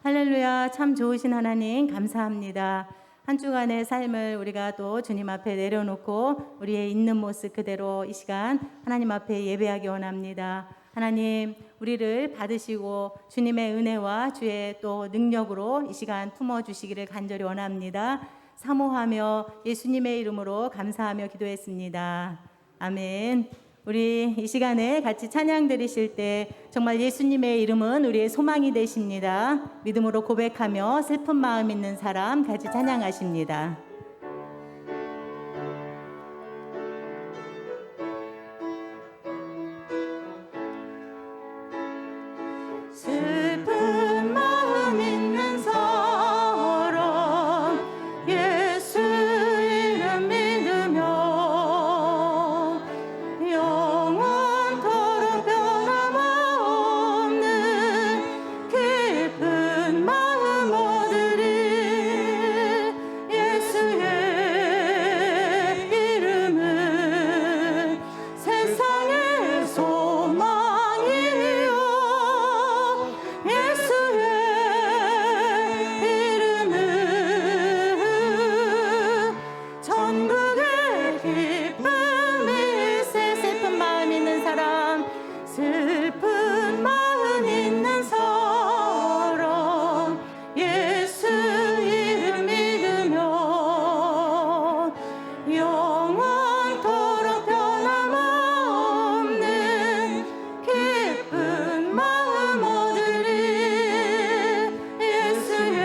할렐루야, 참 좋으신 하나님 감사합니다. 한 주간의 삶을 우리가 또 주님 앞에 내려놓고 우리의 있는 모습 그대로 이 시간 하나님 앞에 예배하기 원합니다. 하나님, 우리를 받으시고 주님의 은혜와 주의 또 능력으로 이 시간 품어주시기를 간절히 원합니다. 사모하며 예수님의 이름으로 감사하며 기도했습니다. 아멘. 우리 이 시간에 같이 찬양 드리실 때 정말 예수님의 이름은 우리의 소망이 되십니다. 믿음으로 고백하며 슬픈 마음 있는 사람 같이 찬양하십니다. 슬픈 마음 있는 사람 예수 이름 믿으며 영원토록 변함없는 깊은 마음 얻으리. 예수의 이름은 세상의 소망이요 예수의 이름은 천국의 기쁨일세. 슬픈 마음 있는 사람 슬픈 마음 있는 사람 예수 이름 믿으며 영원토록 변함없는 깊은 마음 얻으리. 예수의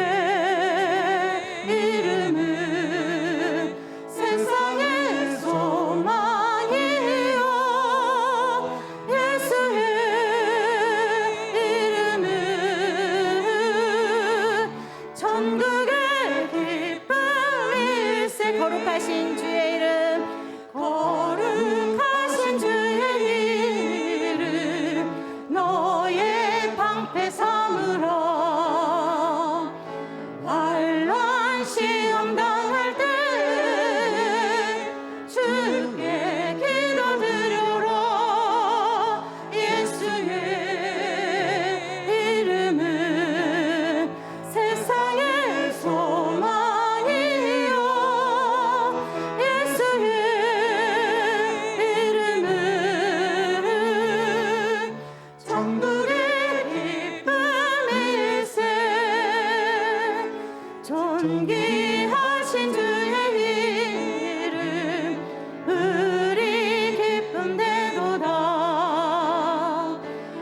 이름은 세상의 소망이요 예수의 이름은 천국의 기쁨일세. 거룩하신 주의 이름 거룩하신 주의 이름 너의 방패 삼으라. 환난 시험 당할 때 주께 기도드려라. 예수의 이름은 세상의 소망이요 예수의 이름은 천국의 기쁨일세. 존귀하신 주의 이름 우리 기쁨 되도다.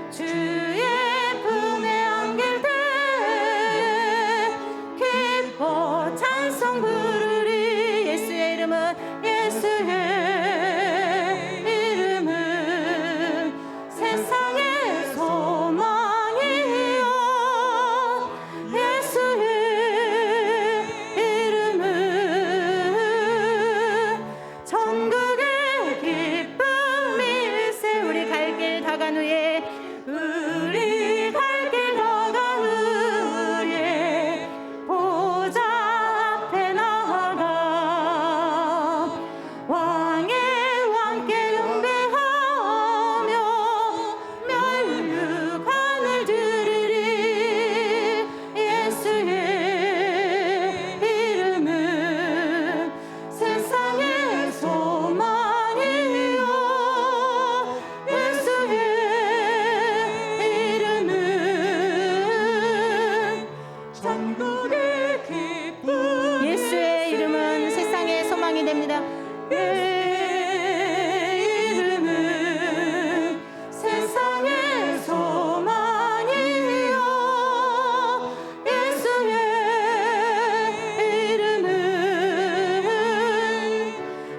주의 품에 안길 때 기뻐 찬송 부르리. 예수의 이름은 예수의 이름은 세상의 소망이요 예수의 이름은 천국의 기쁨일세. 우리 갈 길 다간 후에 우리 갈 길 다간 후에 보좌 앞에 나아가 왕의 왕께 경배하며 멸류관을 드리리. 예수의 이름은 세상의 소망이요 예수의 이름은 천국의 기쁨. 예수의 이름은 세상의 소망이 됩니다. 이름은 세상의 소망이요 예수의 이름은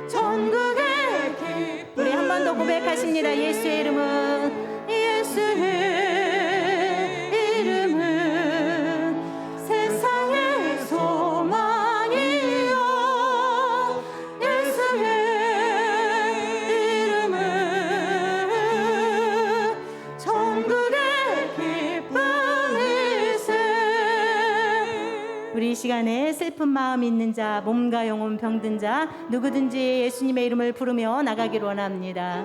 천국의 기쁨. 우리 한 번 더 고백하십니다. 예수의 이름은 세상의 소망이요 예수의 이름은 천국의 기쁨일세. 우리 이 시간에 슬픈 마음 있는 자, 몸과 영혼 병든 자 누구든지 예수님의 이름을 부르며 나가기를 원합니다.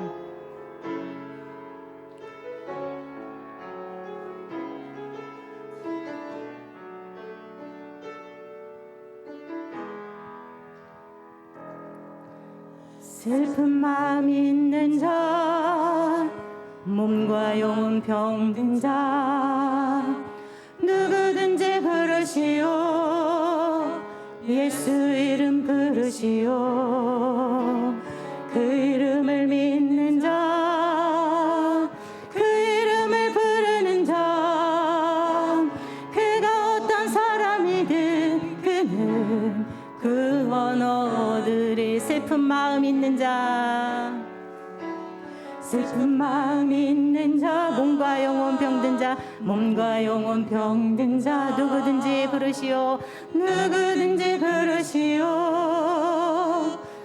슬픈 마음 있는 자 몸과 영혼 병든 자 누구든지 부르시오 예수 이름 부르시오 그 이름을 믿는 자 그 이름을 부르는 자 그가 어떤 사람이든 그는 구원 얻으리 슬픈 마음 있는 자 슬픈 마음 있는 자 몸과 영혼 병든 자 몸과 영혼 병든 자 누구든지 부르시오 누구든지 부르시오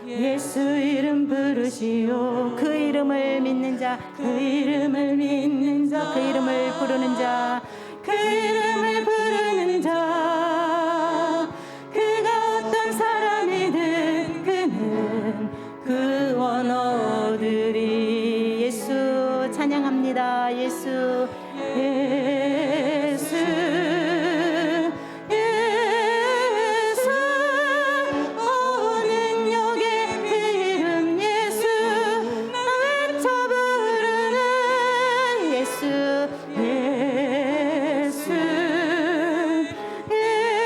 예수 이름 부르시오 그 이름을 믿는 자 그 이름을 믿는 자 그 이름을 부르는 자 그 이름을 부르는 자 그가 어떤 사람이든 그는 구원 얻으리 예수 찬양합니다 예수 예수 예수 오 능력의 그 이름 예수 나 외쳐 부르는 예수 예수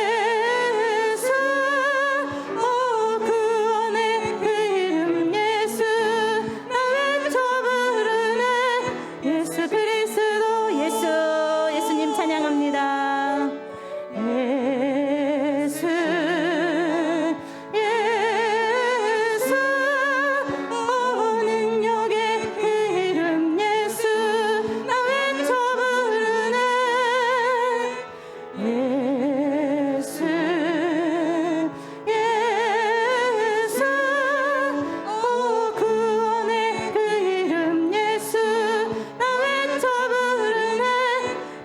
예수 오 구원의 그 이름 예수 나 외쳐 부르는 예수 그리스도 예수 예수님 찬양합니다 예수 예수 오 능력의 그 이름 예수 나 외쳐 부르는 예수 예수 오 구원의 그 이름 예수 나 외쳐 부르는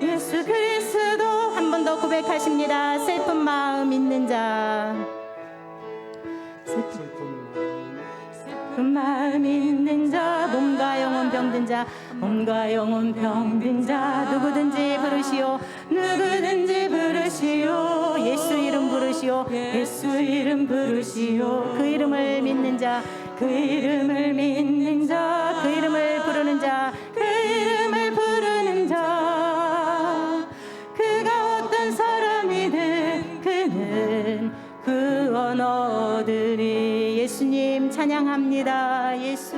예수 그리스도 한 번 더 고백하십니다 슬픈 마음 있는 자 슬픈 마음 있는 자 몸과 영혼 병든 자 몸과 영혼 병든 자 누구든지 부르시오 누구든지 부르시오 예수 이름 부르시오 예수 이름 부르시오 그 이름을 믿는 자 그 이름을 믿는 자 그 이름을 부르는 자 그 이름을 부르는 자 그가 어떤 사람이든 그는 구원 얻으리 예수님 찬양합니다 예수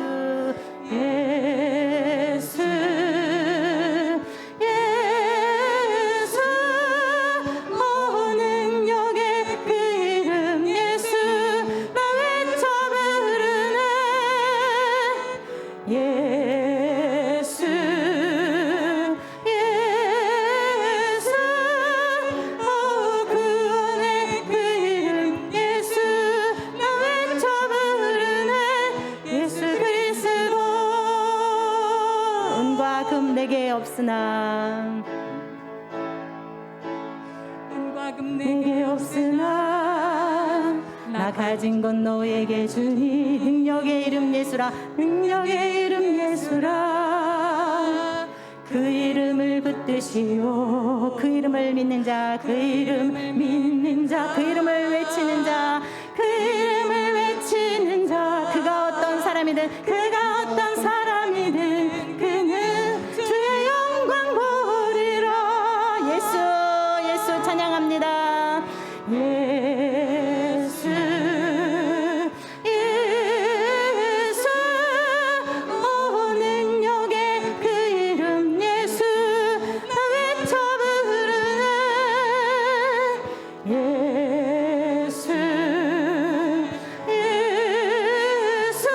예수 예수 오 능력의 그 이름 예수 나 외쳐 부르는 예수 예수 오 구원의 그 이름 예수 나 외쳐 부르는 예수 그리스도 은과 금 내게 없으나 은과 금 내게 없으나 나 가진 건 너에게 주니 능력의 이름 예수라 능력의 이름 예수라 그 이름을 붙드시오 그 이름을 믿는 자 그 이름을 믿는 자 그 이름을 외치는 자 그 이름을 외치는 자 그가 어떤 사람이든 그가 어떤 사람이든 그는 주의 영광 보리라 예수 예수 찬양합니다 예수 예수 오 능력의 그 이름 예수 나 외쳐 부르는 예수 예수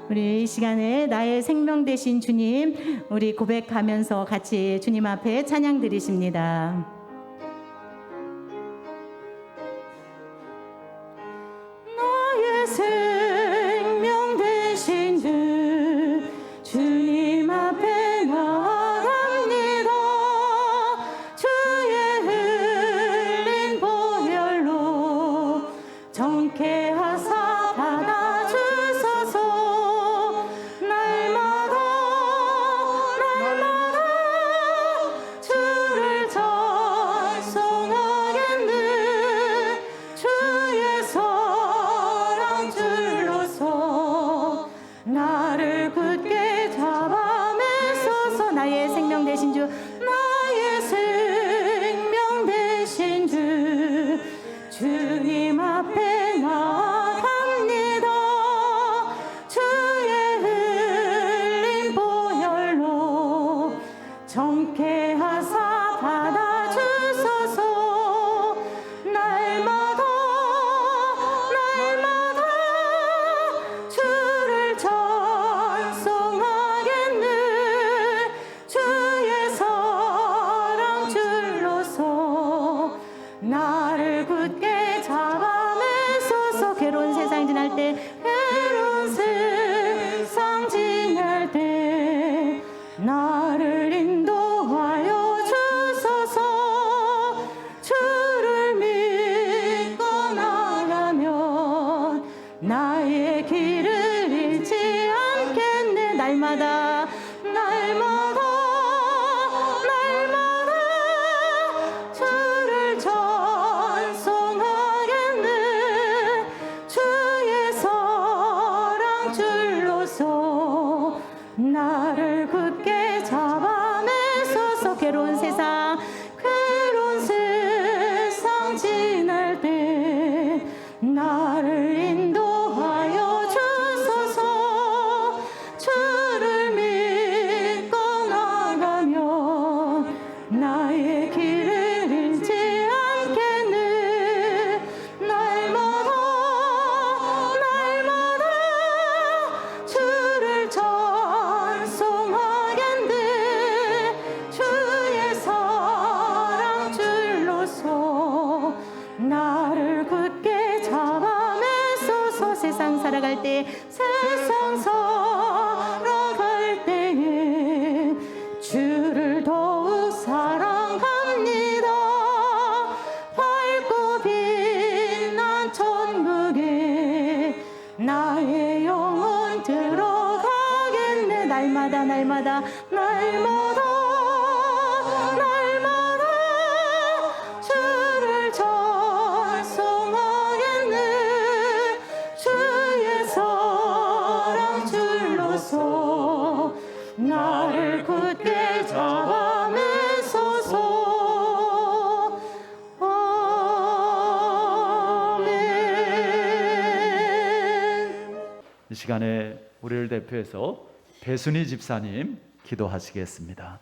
우리 이 시간에 나의 생명 되신 주님, 우리 고백하면서 같이 주님 앞에 찬양 드리십니다. 나의 생명 되신 주, 주님 앞에 나아갑니다. 주의 흘린 보혈로 정케 하사 받아주소서. 날마다 주를 찬송하겠네. 주의 사랑 줄로서 나를 굳게 잡아매소서. 나의 생명 되신 주, 나의 생명 되신 주, 주님 앞에 나아갑니다. 주의 흘린 보혈로 정케 하사 받아주소서. 날마다 주를 찬송하겠네. 주의 사랑 줄로서 나를 굳게 잡아매소서. 괴로운 세상 지날 때, 괴로운 세상 지날 때 나를 인도하여 주소서. 주를 믿고 나가면 나의 길을 잃지 않겠네. 날마다 주를 찬송하겠네. 주의 사랑 줄로서 나를 굳게 잡아매소서. 괴로운 세상 지날 때 나를 인도하여 주소서. 주를 믿고 나가면 나의 길을 잃지 않겠네. 날마다 주를 찬송하겠네. 주의 사랑 줄로서 나를 굳게 잡아매소서. 세상 살아갈 때에 주를 더욱 사랑합니다. 밝고 빛난 천국에 나의 영혼 들어가겠네. 날마다 주를 찬송하겠네. 주의 사랑 줄로서 나를 굳게 잡아매소서. 아멘. 이 시간에 우리를 대표해서 배순희 집사님 기도하시겠습니다.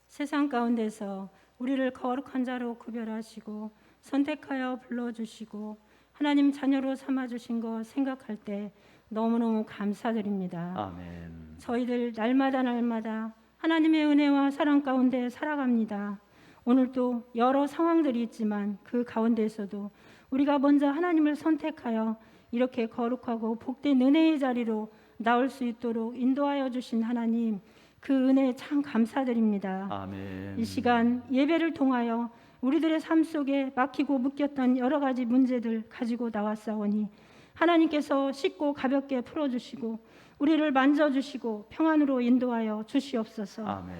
세상 가운데서 우리를 거룩한 자로 구별하시고 선택하여 불러주시고 하나님 자녀로 삼아주신 것 생각할 때 너무너무 감사드립니다. 아멘. 저희들 날마다 하나님의 은혜와 사랑 가운데 살아갑니다. 오늘도 여러 상황들이 있지만 그 가운데에서도 우리가 먼저 하나님을 선택하여 이렇게 거룩하고 복된 은혜의 자리로 나올 수 있도록 인도하여 주신 하나님, 그 은혜에 참 감사드립니다. 아멘. 이 시간 예배를 통하여 우리들의 삶 속에 막히고 묶였던 여러 가지 문제들 가지고 나왔사오니 하나님께서 쉽고 가볍게 풀어주시고 우리를 만져주시고 평안으로 인도하여 주시옵소서. 아멘.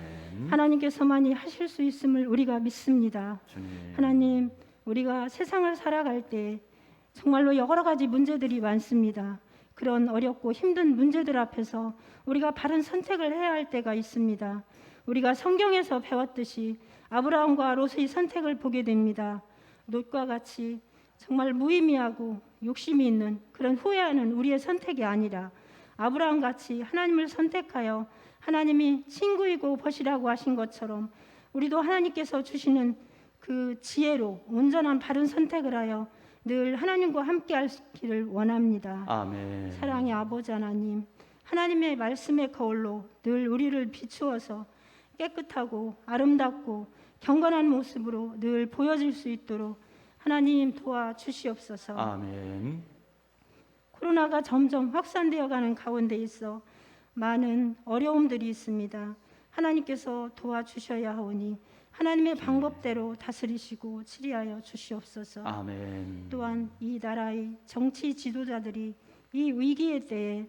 하나님께서만이 하실 수 있음을 우리가 믿습니다. 주님. 하나님, 우리가 세상을 살아갈 때 정말로 여러 가지 문제들이 많습니다. 그런 어렵고 힘든 문제들 앞에서 우리가 바른 선택을 해야 할 때가 있습니다. 우리가 성경에서 배웠듯이 아브라함과 롯의 선택을 보게 됩니다. 롯과 같이 정말 무의미하고 욕심이 있는 그런 후회하는 우리의 선택이 아니라 아브라함 같이 하나님을 선택하여 하나님이 친구이고 벗이라고 하신 것처럼 우리도 하나님께서 주시는 그 지혜로 온전한 바른 선택을 하여 늘 하나님과 함께 하시기를 원합니다. 아멘. 사랑의 아버지 하나님, 하나님의 말씀의 거울로 늘 우리를 비추어서 깨끗하고 아름답고 경건한 모습으로 늘 보여질 수 있도록 하나님 도와주시옵소서. 아멘. 코로나가 점점 확산되어 가는 가운데 있어 많은 어려움들이 있습니다. 하나님께서 도와주셔야 하오니 하나님의 방법대로 다스리시고 치리하여 주시옵소서. 아멘. 또한 이 나라의 정치 지도자들이 이 위기의 때에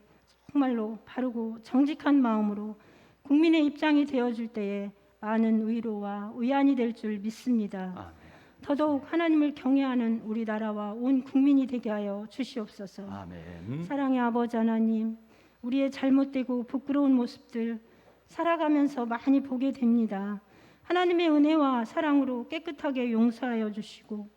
정말로 바르고 정직한 마음으로 국민의 입장이 되어줄 때에 많은 위로와 위안이 될 줄 믿습니다. 아멘. 더더욱 하나님을 경외하는 우리나라와 온 국민이 되게 하여 주시옵소서. 아멘. 사랑의 아버지 하나님, 우리의 잘못되고 부끄러운 모습들 살아가면서 많이 보게 됩니다. 하나님의 은혜와 사랑으로 깨끗하게 용서하여 주시고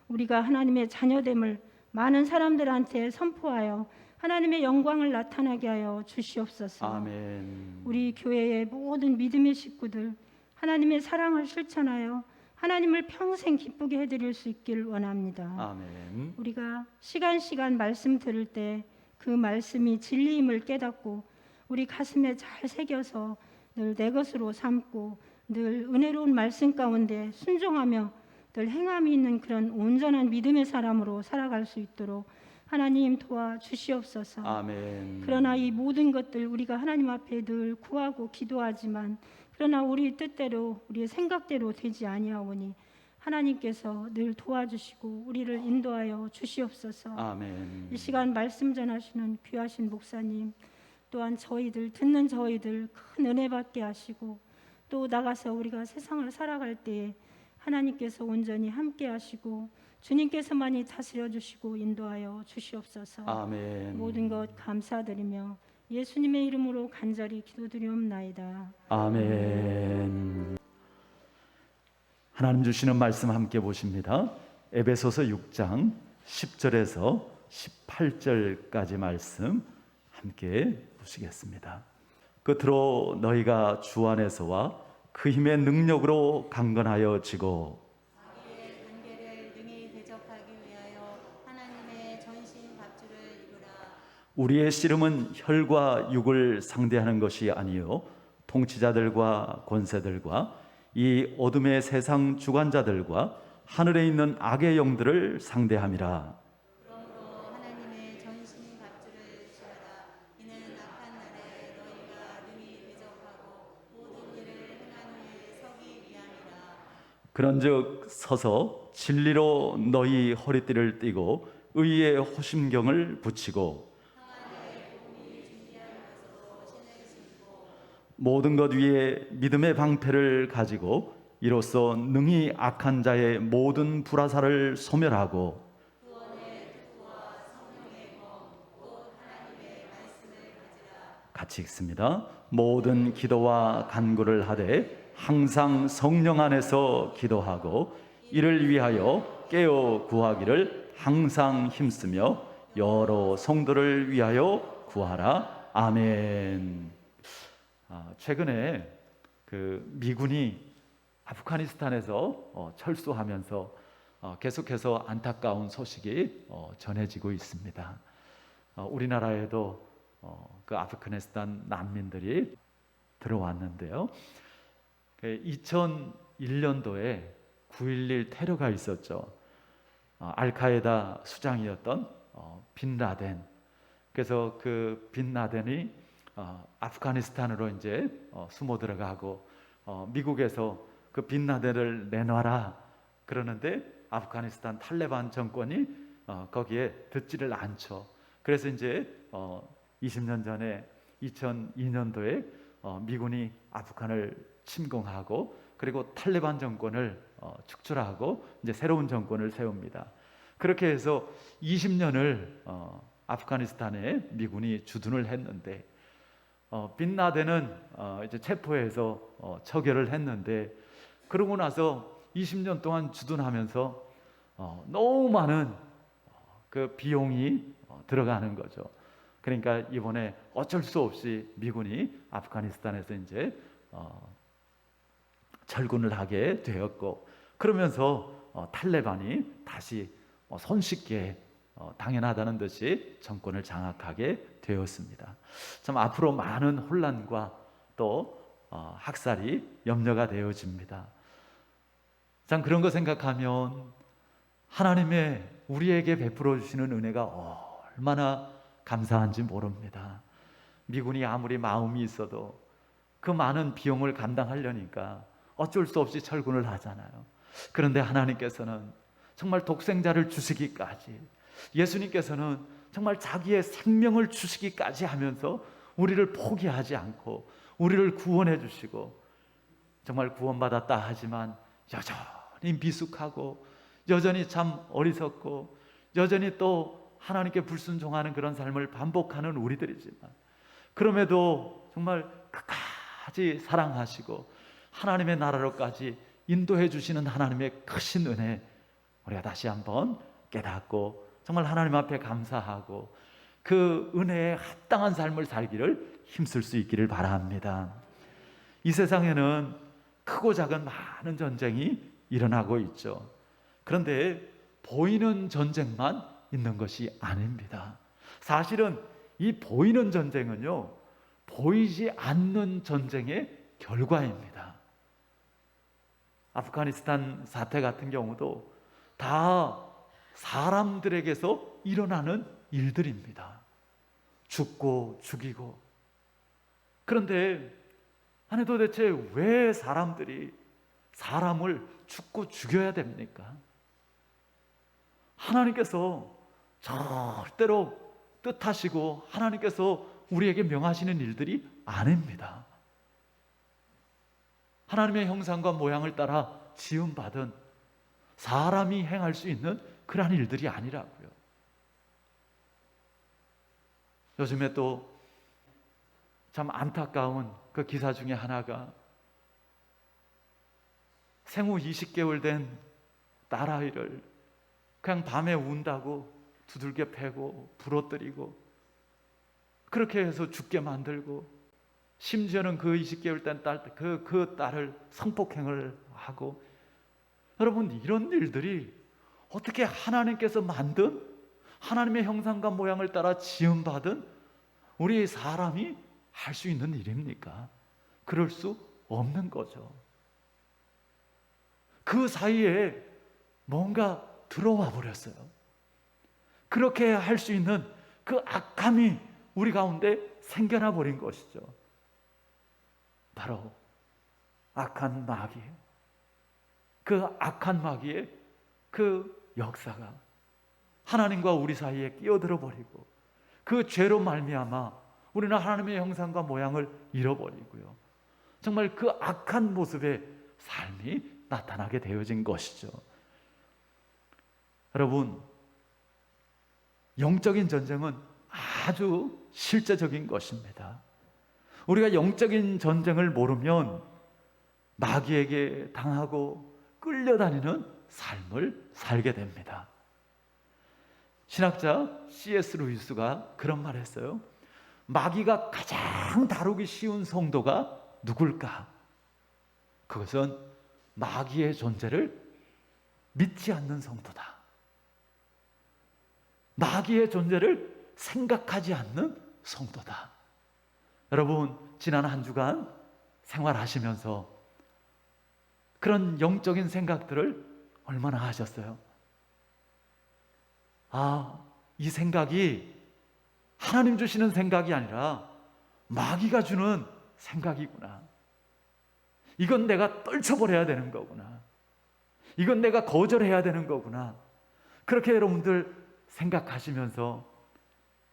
우리가 하나님의 자녀됨을 많은 사람들한테 선포하여 하나님의 영광을 나타나게 하여 주시옵소서. 아멘. 우리 교회의 모든 믿음의 식구들 하나님의 사랑을 실천하여 하나님을 평생 기쁘게 해드릴 수 있기를 원합니다. 아멘. 우리가 시간 말씀 들을 때 그 말씀이 진리임을 깨닫고 우리 가슴에 잘 새겨서 늘 내 것으로 삼고 늘 은혜로운 말씀 가운데 순종하며 늘 행함이 있는 그런 온전한 믿음의 사람으로 살아갈 수 있도록 하나님 도와주시옵소서. 아멘. 그러나 이 모든 것들 우리가 하나님 앞에 늘 구하고 기도하지만 그러나 우리 뜻대로 우리의 생각대로 되지 아니하오니 하나님께서 늘 도와주시고 우리를 인도하여 주시옵소서. 아멘. 이 시간 말씀 전하시는 귀하신 목사님 또한 저희들 듣는 저희들 큰 은혜 받게 하시고 또 나가서 우리가 세상을 살아갈 때에 하나님께서 온전히 함께 하시고 주님께서만이 다스려 주시고 인도하여 주시옵소서. 아멘. 모든 것 감사드리며 예수님의 이름으로 간절히 기도드리옵나이다. 아멘. 하나님 주시는 말씀 함께 보십니다. 에베소서 6장 10절에서 18절까지 말씀 함께 보시겠습니다. 끝으로 너희가 주 안에서와 그 힘의 능력으로 강건하여 지고 자기의 관계를 능히 대적하기 위하여 하나님의 전신 갑주를 이루라. 우리의 씨름은 혈과 육을 상대하는 것이 아니요 통치자들과 권세들과 이 어둠의 세상 주관자들과 하늘에 있는 악의 영들을 상대함이라. 그러므로 하나님의 전신 갑주를 취하라. 이는 악한 날에 너희가 능히 대적하고 모든 일을 행한 후에 서기 위함이라. 그런즉 서서 진리로 너희 허리띠를 띠고 의의 호심경을 붙이고 모든 것 위에 믿음의 방패를 가지고 이로써 능히 악한 자의 모든 불화살을 소멸하고 같이 읽습니다. 모든 기도와 간구를 하되 항상 성령 안에서 기도하고 이를 위하여 깨어 구하기를 항상 힘쓰며 여러 성도를 위하여 구하라. 아멘. 최근에 그 미군이 아프가니스탄에서 철수하면서 계속해서 안타까운 소식이 전해지고 있습니다. 우리나라에도 그 아프가니스탄 난민들이 들어왔는데요. 2001년도에 9.11 테러가 있었죠. 알카에다 수장이었던 빈 라덴. 그래서 그 빈 라덴이 아프가니스탄으로 이제 숨어 들어가고 미국에서 그 빈 라덴을 내놔라 그러는데 아프가니스탄 탈레반 정권이 거기에 듣지를 않죠. 그래서 이제 20년 전에 2002년도에 미군이 아프간을 침공하고 그리고 탈레반 정권을 축출하고 이제 새로운 정권을 세웁니다. 그렇게 해서 20년을 아프가니스탄에 미군이 주둔을 했는데 빈 라덴은 이제 체포해서 처결을 했는데 그러고 나서 20년 동안 주둔하면서 너무 많은 그 비용이 들어가는 거죠. 그러니까 이번에 어쩔 수 없이 미군이 아프가니스탄에서 이제 철군을 하게 되었고 그러면서 탈레반이 다시 손쉽게 당연하다는 듯이 정권을 장악하게 되었습니다. 참 앞으로 많은 혼란과 또 학살이 염려가 되어집니다. 참 그런 거 생각하면 하나님의 우리에게 베풀어 주시는 은혜가 얼마나 감사한지 모릅니다. 미군이 아무리 마음이 있어도 그 많은 비용을 감당하려니까 어쩔 수 없이 철군을 하잖아요. 그런데 하나님께서는 정말 독생자를 주시기까지, 예수님께서는 정말 자기의 생명을 주시기까지 하면서 우리를 포기하지 않고 우리를 구원해 주시고, 정말 구원받았다 하지만 여전히 미숙하고 여전히 참 어리석고 여전히 또 하나님께 불순종하는 그런 삶을 반복하는 우리들이지만, 그럼에도 정말 끝까지 사랑하시고 하나님의 나라로까지 인도해 주시는 하나님의 크신 은혜, 우리가 다시 한번 깨닫고 정말 하나님 앞에 감사하고 그 은혜에 합당한 삶을 살기를 힘쓸 수 있기를 바랍니다. 이 세상에는 크고 작은 많은 전쟁이 일어나고 있죠. 그런데 보이는 전쟁만 있는 것이 아닙니다. 사실은 이 보이는 전쟁은요, 보이지 않는 전쟁의 결과입니다. 아프가니스탄 사태 같은 경우도 다 사람들에게서 일어나는 일들입니다. 죽고 죽이고. 그런데 아니 도대체 왜 사람들이 사람을 죽고 죽여야 됩니까? 하나님께서 절대로 뜻하시고 하나님께서 우리에게 명하시는 일들이 아닙니다. 하나님의 형상과 모양을 따라 지음받은 사람이 행할 수 있는 그러한 일들이 아니라고요. 요즘에 또 참 안타까운 그 기사 중에 하나가 생후 20개월 된 딸아이를 그냥 밤에 운다고 두들겨 패고 부러뜨리고 그렇게 해서 죽게 만들고, 심지어는 그 20개월 된 그 딸을 성폭행을 하고, 여러분 이런 일들이 어떻게 하나님께서 만든 하나님의 형상과 모양을 따라 지음받은 우리 사람이 할 수 있는 일입니까? 그럴 수 없는 거죠. 그 사이에 뭔가 들어와 버렸어요. 그렇게 할 수 있는 그 악함이 우리 가운데 생겨나 버린 것이죠. 바로 악한 마귀, 그 악한 마귀의 그 역사가 하나님과 우리 사이에 끼어들어 버리고, 그 죄로 말미암아 우리는 하나님의 형상과 모양을 잃어버리고요, 정말 그 악한 모습의 삶이 나타나게 되어진 것이죠. 여러분, 영적인 전쟁은 아주 실제적인 것입니다. 우리가 영적인 전쟁을 모르면 마귀에게 당하고 끌려다니는 삶을 살게 됩니다. 신학자 C.S. 루이스가 그런 말을 했어요. 마귀가 가장 다루기 쉬운 성도가 누굴까? 그것은 마귀의 존재를 믿지 않는 성도다. 마귀의 존재를 생각하지 않는 성도다. 여러분, 지난 한 주간 생활하시면서 그런 영적인 생각들을 얼마나 하셨어요? 이 생각이 하나님 주시는 생각이 아니라 마귀가 주는 생각이구나. 이건 내가 떨쳐버려야 되는 거구나. 이건 내가 거절해야 되는 거구나. 그렇게 여러분들 생각하시면서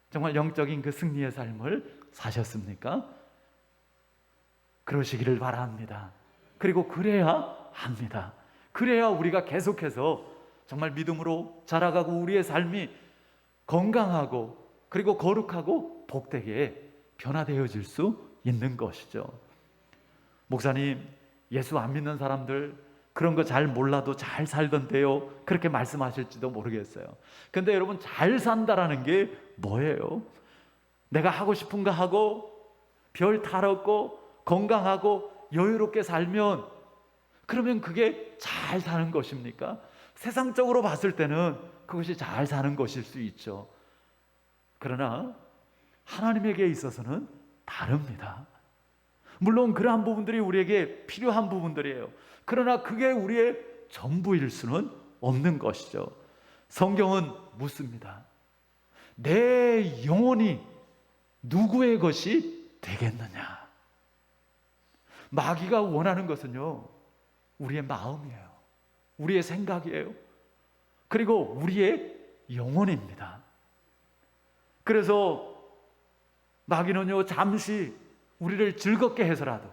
정말 영적인 그 승리의 삶을 사셨습니까? 그러시기를 바랍니다. 그리고 그래야 합니다. 그래야 우리가 계속해서 정말 믿음으로 자라가고 우리의 삶이 건강하고 그리고 거룩하고 복되게 변화되어질 수 있는 것이죠. 목사님, 예수 안 믿는 사람들 그런 거 잘 몰라도 잘 살던데요, 그렇게 말씀하실지도 모르겠어요. 근데 여러분, 잘 산다라는 게 뭐예요? 내가 하고 싶은 거 하고 별 탈 없고 건강하고 여유롭게 살면, 그러면 그게 잘 사는 것입니까? 세상적으로 봤을 때는 그것이 잘 사는 것일 수 있죠. 그러나 하나님에게 있어서는 다릅니다. 물론 그러한 부분들이 우리에게 필요한 부분들이에요. 그러나 그게 우리의 전부일 수는 없는 것이죠. 성경은 묻습니다. 내 영혼이 누구의 것이 되겠느냐? 마귀가 원하는 것은요, 우리의 마음이에요. 우리의 생각이에요. 그리고 우리의 영혼입니다. 그래서 마귀는요, 잠시 우리를 즐겁게 해서라도,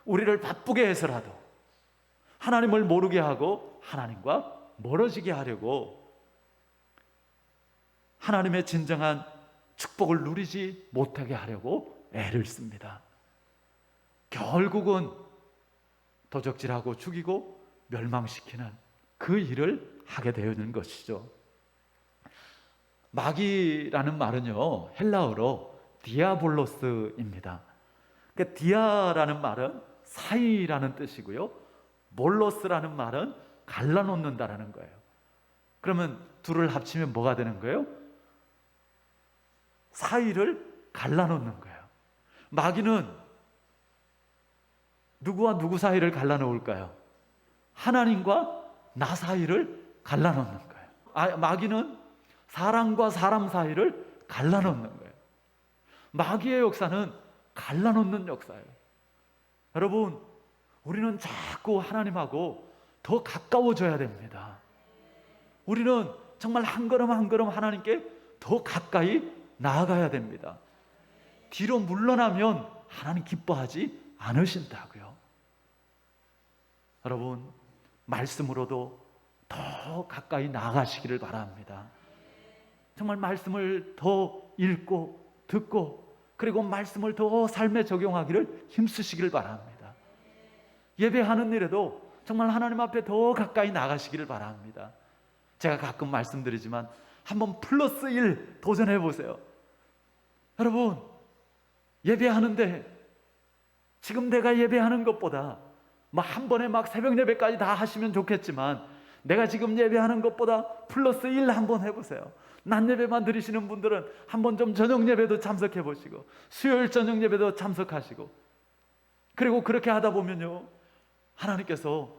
우리를 바쁘게 해서라도 하나님을 모르게 하고 하나님과 멀어지게 하려고 하나님의 진정한 축복을 누리지 못하게 하려고 애를 씁니다. 결국은 도적질하고 죽이고 멸망시키는 그 일을 하게 되는 것이죠. 마귀라는 말은요, 헬라어로 디아볼로스입니다. 그러니까 디아라는 말은 사이라는 뜻이고요, 몰로스라는 말은 갈라놓는다라는 거예요. 그러면 둘을 합치면 뭐가 되는 거예요? 사이를 갈라놓는 거예요. 마귀는 누구와 누구 사이를 갈라놓을까요? 하나님과 나 사이를 갈라놓는 거예요. 마귀는 사람과 사람 사이를 갈라놓는 거예요. 마귀의 역사는 갈라놓는 역사예요. 여러분, 우리는 자꾸 하나님하고 더 가까워져야 됩니다. 우리는 정말 한 걸음 한 걸음 하나님께 더 가까이 나아가야 됩니다. 뒤로 물러나면 하나님 기뻐하지 않으신다고요. 여러분, 말씀으로도 더 가까이 나아가시기를 바랍니다. 정말 말씀을 더 읽고 듣고, 그리고 말씀을 더 삶에 적용하기를 힘쓰시기를 바랍니다. 예배하는 일에도 정말 하나님 앞에 더 가까이 나가시기를 바랍니다. 제가 가끔 말씀드리지만 한번 플러스 1 도전해 보세요. 여러분, 예배하는데 지금 내가 예배하는 것보다 한 번에 새벽 예배까지 다 하시면 좋겠지만, 내가 지금 예배하는 것보다 플러스 1 한번 해보세요. 낮 예배만 드리시는 분들은 한번 좀 저녁 예배도 참석해 보시고, 수요일 저녁 예배도 참석하시고, 그리고 그렇게 하다 보면요, 하나님께서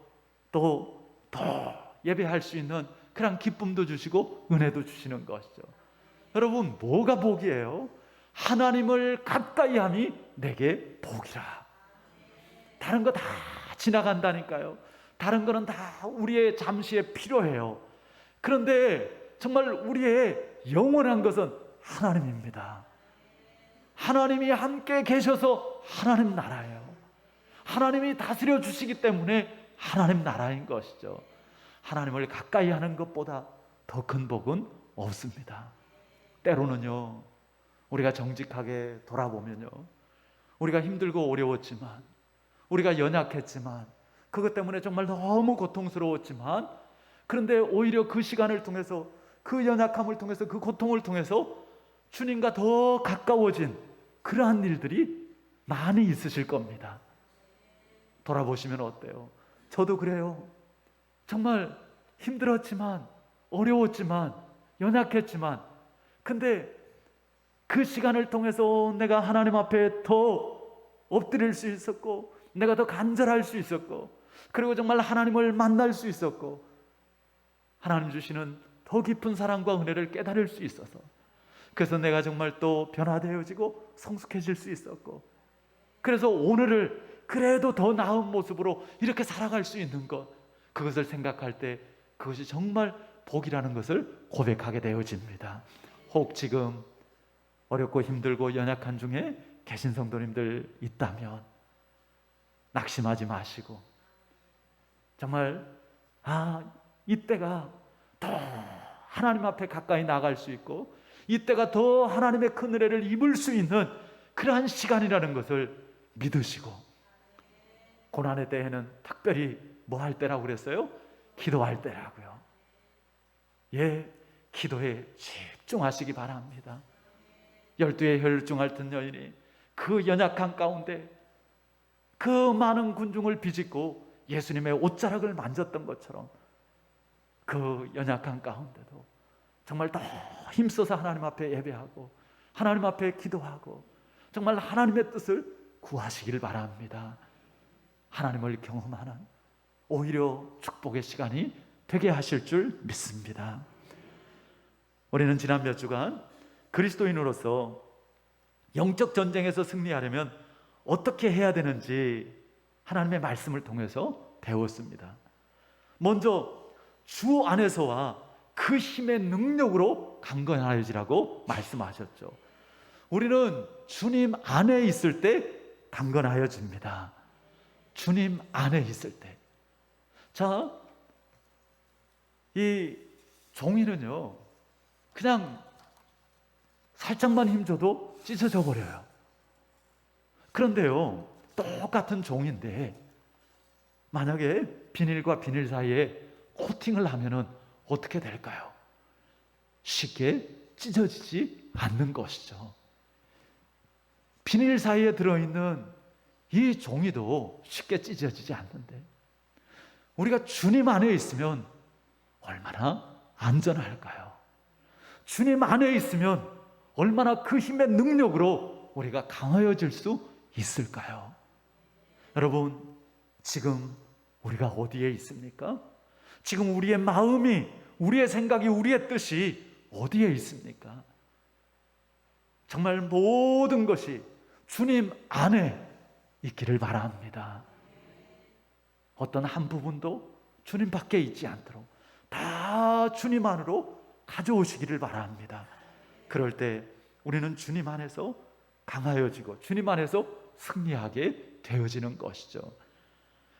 또 더 예배할 수 있는 그런 기쁨도 주시고 은혜도 주시는 것이죠. 여러분, 뭐가 복이에요? 하나님을 가까이 함이 내게 복이라. 다른 거 다 지나간다니까요. 다른 거는 다 우리의 잠시에 필요해요. 그런데 정말 우리의 영원한 것은 하나님입니다. 하나님이 함께 계셔서 하나님 나라예요. 하나님이 다스려 주시기 때문에 하나님 나라인 것이죠. 하나님을 가까이 하는 것보다 더 큰 복은 없습니다. 때로는요, 우리가 정직하게 돌아보면요, 우리가 힘들고 어려웠지만, 우리가 연약했지만, 그것 때문에 정말 너무 고통스러웠지만, 그런데 오히려 그 시간을 통해서, 그 연약함을 통해서, 그 고통을 통해서 주님과 더 가까워진 그러한 일들이 많이 있으실 겁니다. 돌아보시면 어때요? 저도 그래요. 정말 힘들었지만, 어려웠지만, 연약했지만, 근데 그 시간을 통해서 내가 하나님 앞에 더 엎드릴 수 있었고, 내가 더 간절할 수 있었고, 그리고 정말 하나님을 만날 수 있었고, 하나님 주시는 더 깊은 사랑과 은혜를 깨달을 수 있어서, 그래서 내가 정말 또 변화되어지고 성숙해질 수 있었고, 그래서 오늘을 그래도 더 나은 모습으로 이렇게 살아갈 수 있는 것, 그것을 생각할 때 그것이 정말 복이라는 것을 고백하게 되어집니다. 혹 지금 어렵고 힘들고 연약한 중에 계신 성도님들 있다면 낙심하지 마시고, 정말 이때가 더 하나님 앞에 가까이 나갈 수 있고, 이때가 더 하나님의 큰 은혜를 입을 수 있는 그러한 시간이라는 것을 믿으시고, 고난의 때에는 특별히 뭐 할 때라고 그랬어요? 기도할 때라고요. 기도에 집중하시기 바랍니다. 12의 혈중 앓던 여인이 그 연약한 가운데 그 많은 군중을 비집고 예수님의 옷자락을 만졌던 것처럼, 그 연약한 가운데도 정말 더 힘써서 하나님 앞에 예배하고 하나님 앞에 기도하고 정말 하나님의 뜻을 구하시길 바랍니다. 하나님을 경험하는 오히려 축복의 시간이 되게 하실 줄 믿습니다. 우리는 지난 몇 주간 그리스도인으로서 영적 전쟁에서 승리하려면 어떻게 해야 되는지 하나님의 말씀을 통해서 배웠습니다. 먼저 주 안에서와 그 힘의 능력으로 강건하여지라고 말씀하셨죠. 우리는 주님 안에 있을 때 강건하여집니다. 주님 안에 있을 때. 자, 이 종이는요, 그냥 살짝만 힘줘도 찢어져 버려요. 그런데요, 똑같은 종인데 만약에 비닐과 비닐 사이에 코팅을 하면은 어떻게 될까요? 쉽게 찢어지지 않는 것이죠. 비닐 사이에 들어있는 이 종이도 쉽게 찢어지지 않는데 우리가 주님 안에 있으면 얼마나 안전할까요? 주님 안에 있으면 얼마나 그 힘의 능력으로 우리가 강하여질 수 있을까요? 여러분, 지금 우리가 어디에 있습니까? 지금 우리의 마음이, 우리의 생각이, 우리의 뜻이 어디에 있습니까? 정말 모든 것이 주님 안에 있기를 바랍니다. 어떤 한 부분도 주님 밖에 있지 않도록 다 주님 안으로 가져오시기를 바랍니다. 그럴 때 우리는 주님 안에서 강하여지고 주님 안에서 승리하게 되어지는 것이죠.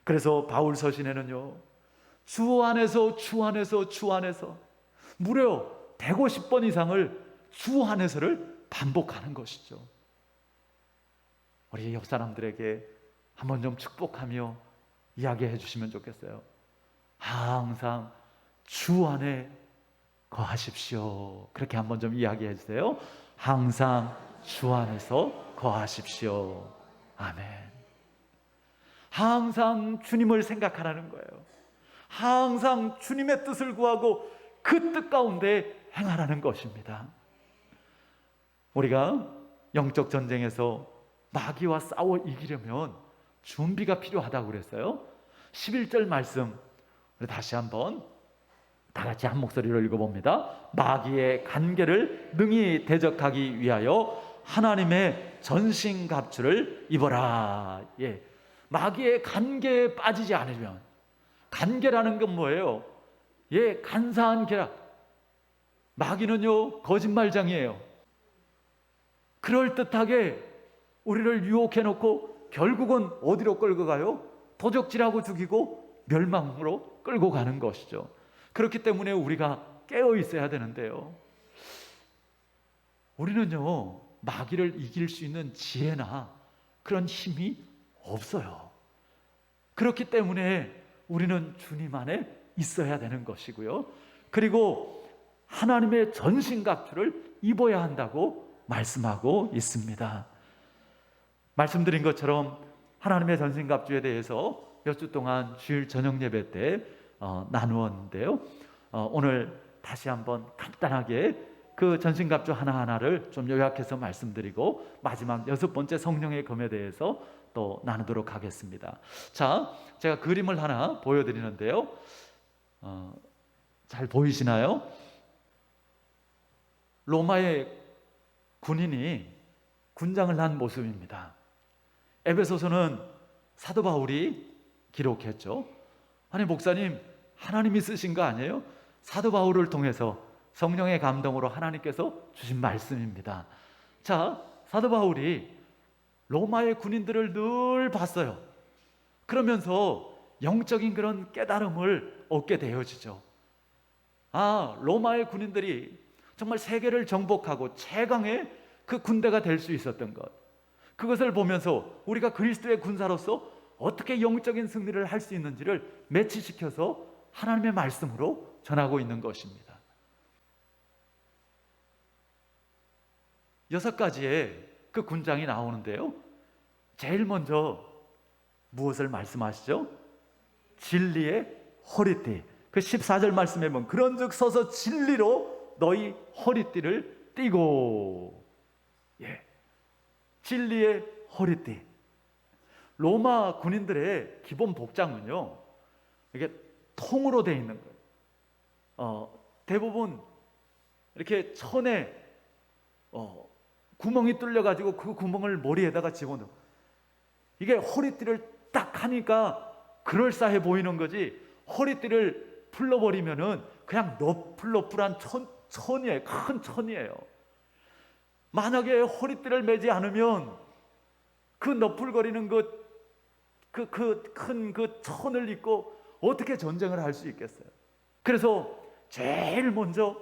그래서 바울 서신에는요, 주 안에서 주 안에서 주 안에서 무려 150번 이상을 주 안에서를 반복하는 것이죠. 우리 옆 사람들에게 한번 좀 축복하며 이야기해 주시면 좋겠어요. 항상 주 안에 거하십시오. 그렇게 한번 좀 이야기해 주세요. 항상 주 안에서 거하십시오. 아멘. 항상 주님을 생각하라는 거예요. 항상 주님의 뜻을 구하고 그 뜻 가운데 행하라는 것입니다. 우리가 영적 전쟁에서 마귀와 싸워 이기려면 준비가 필요하다고 그랬어요. 11절 말씀 우리 다시 한번 다 같이 한 목소리로 읽어봅니다. 마귀의 간계를 능히 대적하기 위하여 하나님의 전신갑주를 입어라. 예, 마귀의 간계에 빠지지 않으면, 간계라는 건 뭐예요? 예, 간사한 계략. 마귀는요, 거짓말장이에요. 그럴듯하게 우리를 유혹해 놓고 결국은 어디로 끌고 가요? 도적질하고 죽이고 멸망으로 끌고 가는 것이죠. 그렇기 때문에 우리가 깨어 있어야 되는데요, 우리는요, 마귀를 이길 수 있는 지혜나 그런 힘이 없어요. 그렇기 때문에 우리는 주님 안에 있어야 되는 것이고요, 그리고 하나님의 전신갑주를 입어야 한다고 말씀하고 있습니다. 말씀드린 것처럼 하나님의 전신갑주에 대해서 몇 주 동안 주일 저녁 예배 때 나누었는데요, 오늘 다시 한번 간단하게 그 전신갑주 하나하나를 좀 요약해서 말씀드리고 마지막 6번째 성령의 검에 대해서 또 나누도록 하겠습니다. 자, 제가 그림을 하나 보여드리는데요, 잘 보이시나요? 로마의 군인이 군장을 한 모습입니다. 에베소서는 사도 바울이 기록했죠. 아니 목사님, 하나님이 쓰신 거 아니에요? 사도 바울을 통해서 성령의 감동으로 하나님께서 주신 말씀입니다. 자, 사도 바울이 로마의 군인들을 늘 봤어요. 그러면서 영적인 그런 깨달음을 얻게 되어지죠. 아, 로마의 군인들이 정말 세계를 정복하고 최강의 그 군대가 될 수 있었던 것, 그것을 보면서 우리가 그리스도의 군사로서 어떻게 영적인 승리를 할 수 있는지를 매치시켜서 하나님의 말씀으로 전하고 있는 것입니다. 6가지의 그 군장이 나오는데요, 제일 먼저 무엇을 말씀하시죠? 진리의 허리띠, 그 14절 말씀에 보면 그런즉 서서 진리로 너희 허리띠를 띠고. 예, 진리의 허리띠. 로마 군인들의 기본 복장은요, 이게 통으로 되어 있는 거예요. 대부분 이렇게 천에 구멍이 뚫려 가지고 그 구멍을 머리에다가 집어넣어. 이게 허리띠를 딱 하니까 그럴싸해 보이는 거지, 허리띠를 풀러버리면은 그냥 너풀너풀한 천이에요. 큰 천이에요. 만약에 허리띠를 매지 않으면 그 너풀거리는 큰 그 천을 입고 어떻게 전쟁을 할 수 있겠어요? 그래서 제일 먼저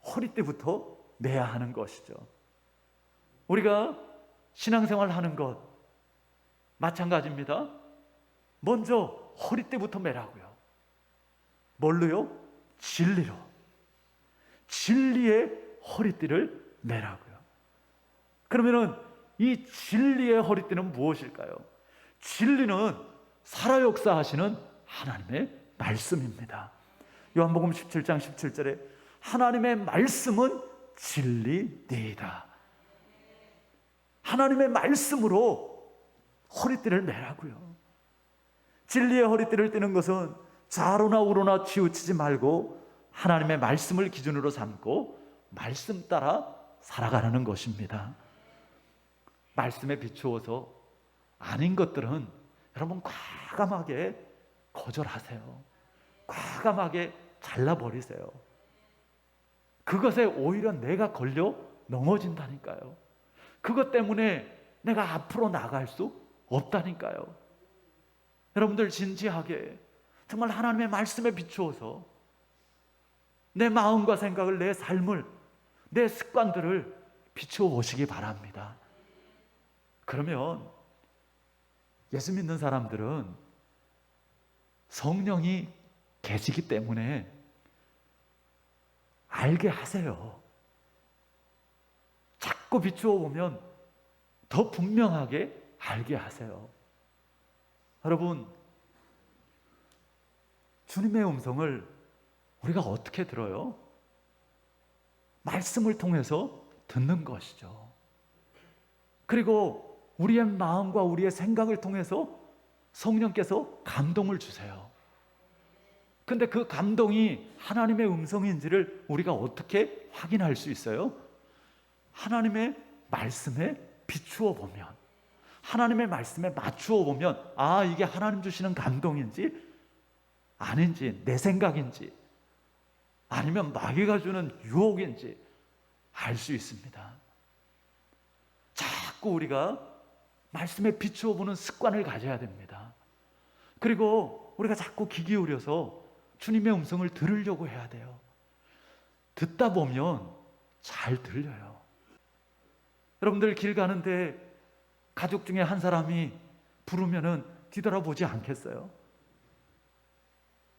허리띠부터 매야 하는 것이죠. 우리가 신앙생활 하는 것 마찬가지입니다. 먼저 허리띠부터 매라고요. 뭘로요? 진리로. 진리의 허리띠를 매라고요. 그러면은 이 진리의 허리띠는 무엇일까요? 진리는 살아 역사하시는 하나님의 말씀입니다. 요한복음 17장 17절에 하나님의 말씀은 진리니이다. 하나님의 말씀으로 허리띠를 매라고요. 진리의 허리띠를 띠는 것은 좌로나 우로나 치우치지 말고 하나님의 말씀을 기준으로 삼고 말씀 따라 살아가는 것입니다. 말씀에 비추어서 아닌 것들은 여러분 과감하게 거절하세요. 과감하게 잘라버리세요. 그것에 오히려 내가 걸려 넘어진다니까요. 그것 때문에 내가 앞으로 나갈 수 없다니까요. 여러분들 진지하게 정말 하나님의 말씀에 비추어서 내 마음과 생각을, 내 삶을, 내 습관들을 비추어 보시기 바랍니다. 그러면 예수 믿는 사람들은 성령이 계시기 때문에 알게 하세요. 자꾸 비추어 보면 더 분명하게 알게 하세요. 여러분, 주님의 음성을 우리가 어떻게 들어요? 말씀을 통해서 듣는 것이죠. 그리고 우리의 마음과 우리의 생각을 통해서 성령께서 감동을 주세요. 근데 그 감동이 하나님의 음성인지를 우리가 어떻게 확인할 수 있어요? 하나님의 말씀에 비추어 보면, 하나님의 말씀에 맞추어 보면, 아, 이게 하나님 주시는 감동인지 아닌지, 내 생각인지 아니면 마귀가 주는 유혹인지 알 수 있습니다. 자꾸 우리가 말씀에 비추어 보는 습관을 가져야 됩니다. 그리고 우리가 자꾸 귀 기울여서 주님의 음성을 들으려고 해야 돼요. 듣다 보면 잘 들려요. 여러분들 길 가는데 가족 중에 한 사람이 부르면은 뒤돌아보지 않겠어요?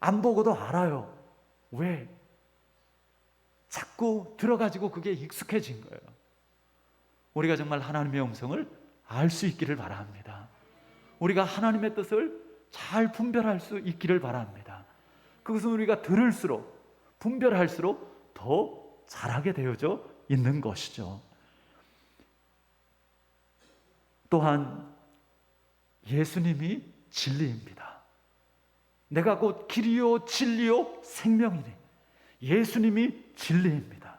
안 보고도 알아요. 왜? 자꾸 들어가지고 그게 익숙해진 거예요. 우리가 정말 하나님의 음성을 알 수 있기를 바랍니다. 우리가 하나님의 뜻을 잘 분별할 수 있기를 바랍니다. 그것은 우리가 들을수록, 분별할수록 더 잘하게 되어져 있는 것이죠. 또한 예수님이 진리입니다. 내가 곧 길이요 진리요 생명이니 예수님이 진리입니다.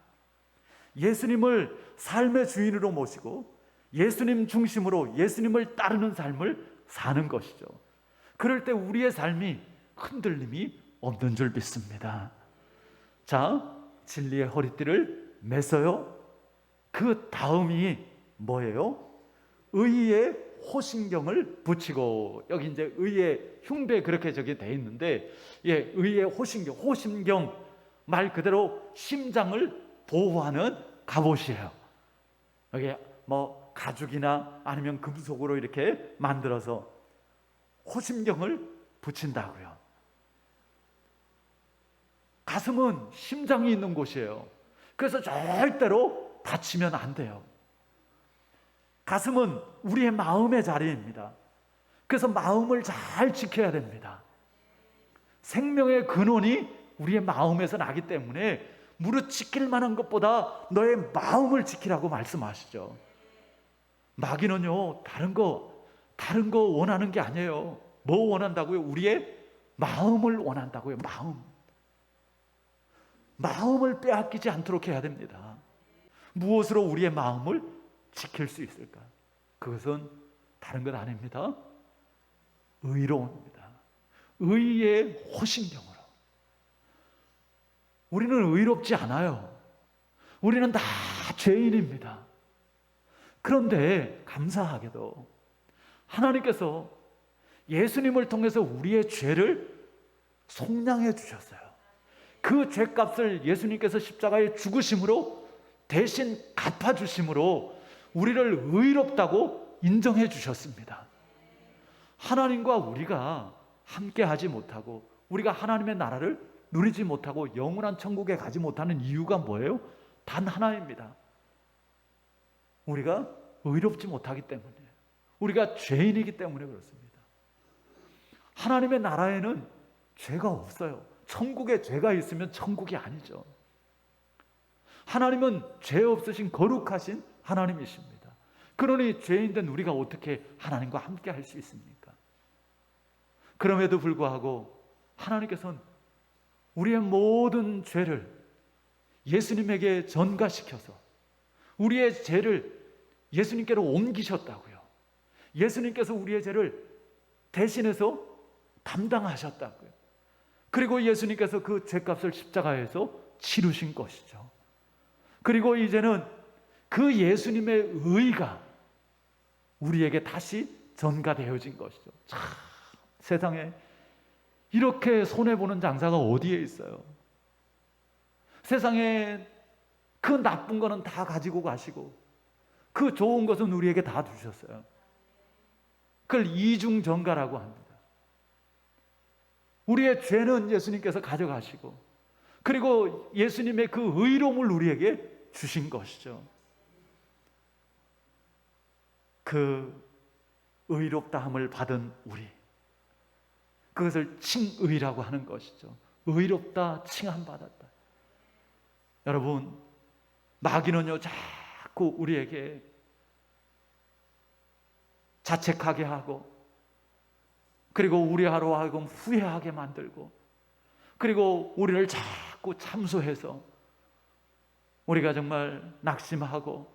예수님을 삶의 주인으로 모시고 예수님 중심으로 예수님을 따르는 삶을 사는 것이죠. 그럴 때 우리의 삶이 흔들림이 없는 줄 믿습니다. 자, 진리의 허리띠를 매서요. 그 다음이 뭐예요? 의의 호심경을 붙이고. 여기 이제 의의 흉배 그렇게 저기 돼 있는데, 예, 의의 호심경, 호심경 말 그대로 심장을 보호하는 갑옷이에요. 여기 뭐 가죽이나 아니면 금속으로 이렇게 만들어서 호심경을 붙인다고요. 가슴은 심장이 있는 곳이에요. 그래서 절대로 다치면 안 돼요. 가슴은 우리의 마음의 자리입니다. 그래서 마음을 잘 지켜야 됩니다. 생명의 근원이 우리의 마음에서 나기 때문에 무릇 지킬 만한 것보다 너의 마음을 지키라고 말씀하시죠. 마귀는요, 다른 거 원하는 게 아니에요. 뭐 원한다고요? 우리의 마음을 원한다고요. 마음을 빼앗기지 않도록 해야 됩니다. 무엇으로 우리의 마음을 지킬 수 있을까? 그것은 다른 것 아닙니다. 의로움입니다. 의의 호신경으로. 우리는 의롭지 않아요. 우리는 다 죄인입니다. 그런데 감사하게도 하나님께서 예수님을 통해서 우리의 죄를 속량해 주셨어요. 그 죄값을 예수님께서 십자가에 죽으심으로 대신 갚아주심으로 우리를 의롭다고 인정해 주셨습니다. 하나님과 우리가 함께하지 못하고 우리가 하나님의 나라를 누리지 못하고 영원한 천국에 가지 못하는 이유가 뭐예요? 단 하나입니다. 우리가 의롭지 못하기 때문에, 우리가 죄인이기 때문에 그렇습니다. 하나님의 나라에는 죄가 없어요. 천국에 죄가 있으면 천국이 아니죠. 하나님은 죄 없으신 거룩하신 하나님이십니다. 그러니 죄인된 우리가 어떻게 하나님과 함께 할 수 있습니까? 그럼에도 불구하고 하나님께서는 우리의 모든 죄를 예수님에게 전가시켜서 우리의 죄를 예수님께로 옮기셨다고요. 예수님께서 우리의 죄를 대신해서 담당하셨다고요. 그리고 예수님께서 그 죄값을 십자가에서 치르신 것이죠. 그리고 이제는 그 예수님의 의가 우리에게 다시 전가되어진 것이죠. 참, 세상에 이렇게 손해보는 장사가 어디에 있어요? 세상에 그 나쁜 거는 다 가지고 가시고 그 좋은 것은 우리에게 다 주셨어요. 그걸 이중전가라고 합니다. 우리의 죄는 예수님께서 가져가시고 그리고 예수님의 그 의로움을 우리에게 주신 것이죠. 그 의롭다함을 받은 우리, 그것을 칭의라고 하는 것이죠. 의롭다, 칭함받았다. 여러분, 마귀는요 자꾸 우리에게 자책하게 하고 그리고 우리하러 하여금 후회하게 만들고 그리고 우리를 자꾸 참소해서 우리가 정말 낙심하고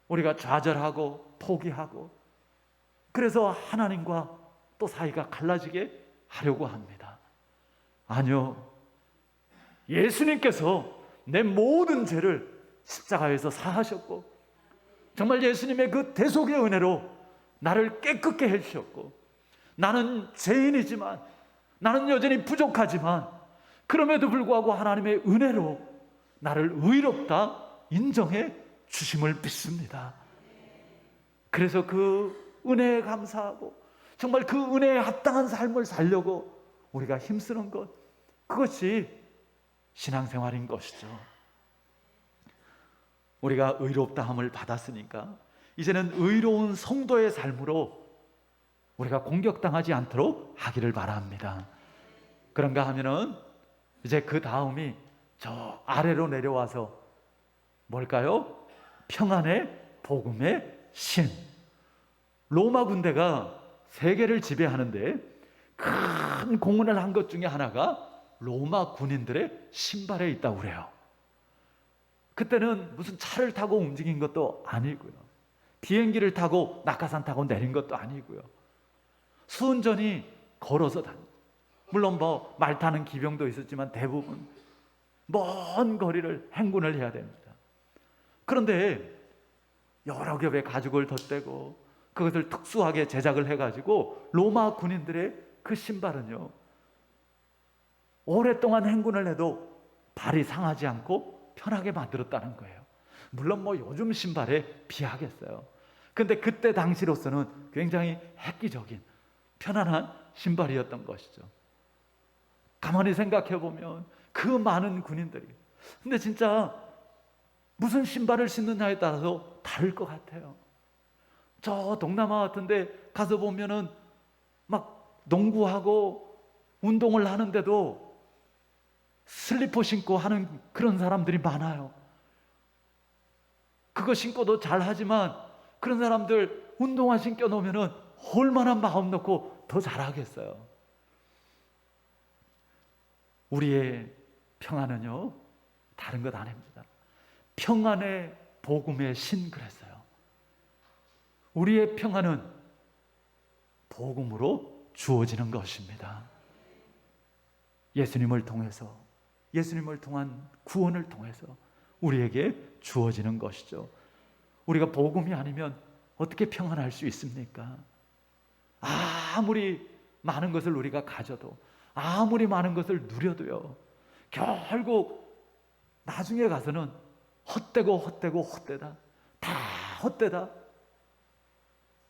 우리가 좌절하고 포기하고 그래서 하나님과 또 사이가 갈라지게 하려고 합니다. 아니요, 예수님께서 내 모든 죄를 십자가에서 사하셨고 정말 예수님의 그 대속의 은혜로 나를 깨끗게 해주셨고 나는 죄인이지만 나는 여전히 부족하지만 그럼에도 불구하고 하나님의 은혜로 나를 의롭다 인정해 주심을 믿습니다. 그래서 그 은혜에 감사하고 정말 그 은혜에 합당한 삶을 살려고 우리가 힘쓰는 것, 그것이 신앙생활인 것이죠. 우리가 의롭다함을 받았으니까 이제는 의로운 성도의 삶으로 우리가 공격당하지 않도록 하기를 바랍니다. 그런가 하면은 이제 그 다음이 저 아래로 내려와서 뭘까요? 평안의 복음의 신. 로마 군대가 세계를 지배하는데 큰 공헌을 한 것 중에 하나가 로마 군인들의 신발에 있다고 그래요. 그때는 무슨 차를 타고 움직인 것도 아니고요. 비행기를 타고 낙하산 타고 내린 것도 아니고요. 순전히 걸어서 다니. 물론 뭐 말 타는 기병도 있었지만 대부분 먼 거리를 행군을 해야 됩니다. 그런데 여러 겹의 가죽을 덧대고 그것을 특수하게 제작을 해가지고 로마 군인들의 그 신발은요 오랫동안 행군을 해도 발이 상하지 않고 편하게 만들었다는 거예요. 물론 뭐 요즘 신발에 비하겠어요. 근데 그때 당시로서는 굉장히 획기적인 편안한 신발이었던 것이죠. 가만히 생각해 보면 그 많은 군인들이, 근데 진짜 무슨 신발을 신느냐에 따라서 다를 것 같아요. 저 동남아 같은데 가서 보면은 막 농구하고 운동을 하는데도 슬리퍼 신고 하는 그런 사람들이 많아요. 그거 신고도 잘하지만 그런 사람들 운동화 신겨 놓으면 얼마나 마음 놓고 더 잘하겠어요. 우리의 평안은요, 다른 것 아닙니다. 평안의 복음의 신 그랬어요. 우리의 평안은 복음으로 주어지는 것입니다. 예수님을 통해서, 예수님을 통한 구원을 통해서 우리에게 주어지는 것이죠. 우리가 복음이 아니면 어떻게 평안할 수 있습니까? 아무리 많은 것을 우리가 가져도, 아무리 많은 것을 누려도요, 결국 나중에 가서는 헛되고 헛되고 헛되다, 다 헛되다,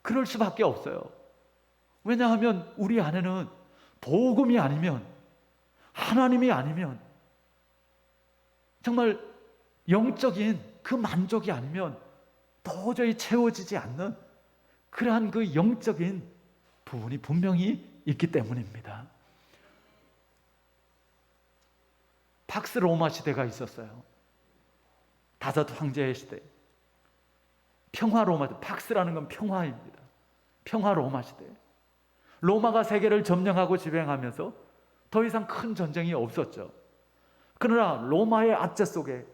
그럴 수밖에 없어요. 왜냐하면 우리 안에는 복음이 아니면, 하나님이 아니면, 정말 영적인 그 만족이 아니면 도저히 채워지지 않는 그러한 그 영적인 부분이 분명히 있기 때문입니다. 박스 로마 시대가 있었어요. 5 황제의 시대. 평화 로마, 박스라는 건 평화입니다. 평화 로마 시대. 로마가 세계를 점령하고 지배하면서 더 이상 큰 전쟁이 없었죠. 그러나 로마의 압제 속에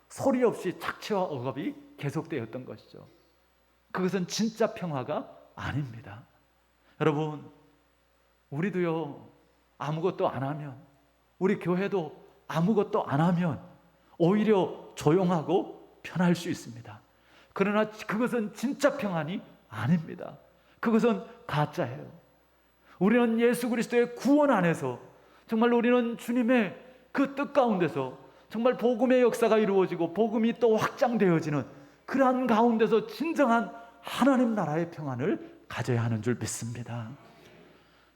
소리 없이 착취와 억압이 계속되었던 것이죠. 그것은 진짜 평화가 아닙니다. 여러분, 우리도요, 아무것도 안 하면, 우리 교회도 아무것도 안 하면 오히려 조용하고 편할 수 있습니다. 그러나 그것은 진짜 평안이 아닙니다. 그것은 가짜예요. 우리는 예수 그리스도의 구원 안에서, 정말 우리는 주님의 그 뜻 가운데서 정말 복음의 역사가 이루어지고 복음이 또 확장되어지는 그러한 가운데서 진정한 하나님 나라의 평안을 가져야 하는 줄 믿습니다.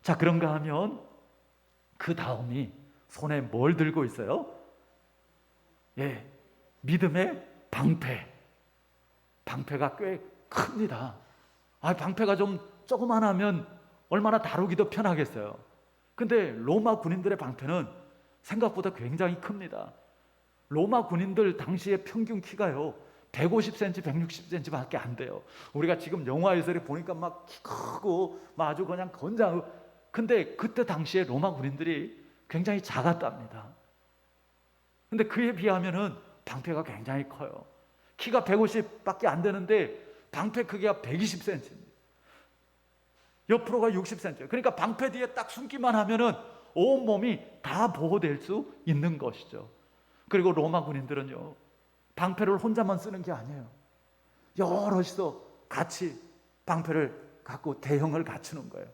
자, 그런가 하면 그 다음이 손에 뭘 들고 있어요? 예, 믿음의 방패. 방패가 꽤 큽니다. 방패가 좀 조그만하면 얼마나 다루기도 편하겠어요. 근데 로마 군인들의 방패는 생각보다 굉장히 큽니다. 로마 군인들 당시의 평균 키가요, 150cm, 160cm 밖에 안 돼요. 우리가 지금 영화에서 보니까 막 키 크고 막 아주 그냥 건장하고, 근데 그때 당시에 로마 군인들이 굉장히 작았답니다. 근데 그에 비하면은 방패가 굉장히 커요. 키가 150밖에 안 되는데 방패 크기가 120cm입니다. 옆으로가 60cm. 그러니까 방패 뒤에 딱 숨기만 하면은 온 몸이 다 보호될 수 있는 것이죠. 그리고 로마 군인들은요, 방패를 혼자만 쓰는 게 아니에요. 여럿이서 같이 방패를 갖고 대형을 갖추는 거예요.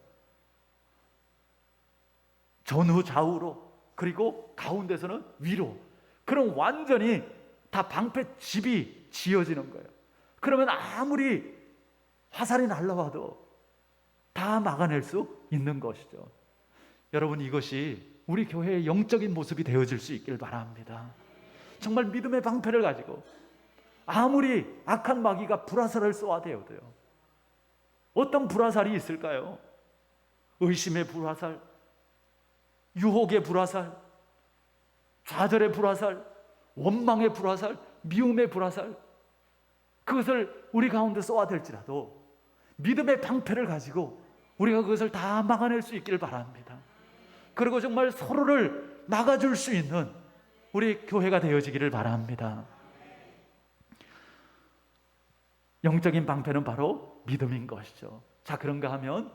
전후 좌우로, 그리고 가운데서는 위로. 그럼 완전히 다 방패 집이 지어지는 거예요. 그러면 아무리 화살이 날라와도 다 막아낼 수 있는 것이죠. 여러분, 이것이 우리 교회의 영적인 모습이 되어질 수 있길 바랍니다. 정말 믿음의 방패를 가지고 아무리 악한 마귀가 불화살을 쏘아대어도요, 어떤 불화살이 있을까요? 의심의 불화살, 유혹의 불화살, 좌절의 불화살, 원망의 불화살, 미움의 불화살, 그것을 우리 가운데 쏘아댈지라도 믿음의 방패를 가지고 우리가 그것을 다 막아낼 수 있기를 바랍니다. 그리고 정말 서로를 막아줄 수 있는 우리 교회가 되어지기를 바랍니다. 영적인 방패는 바로 믿음인 것이죠. 자, 그런가 하면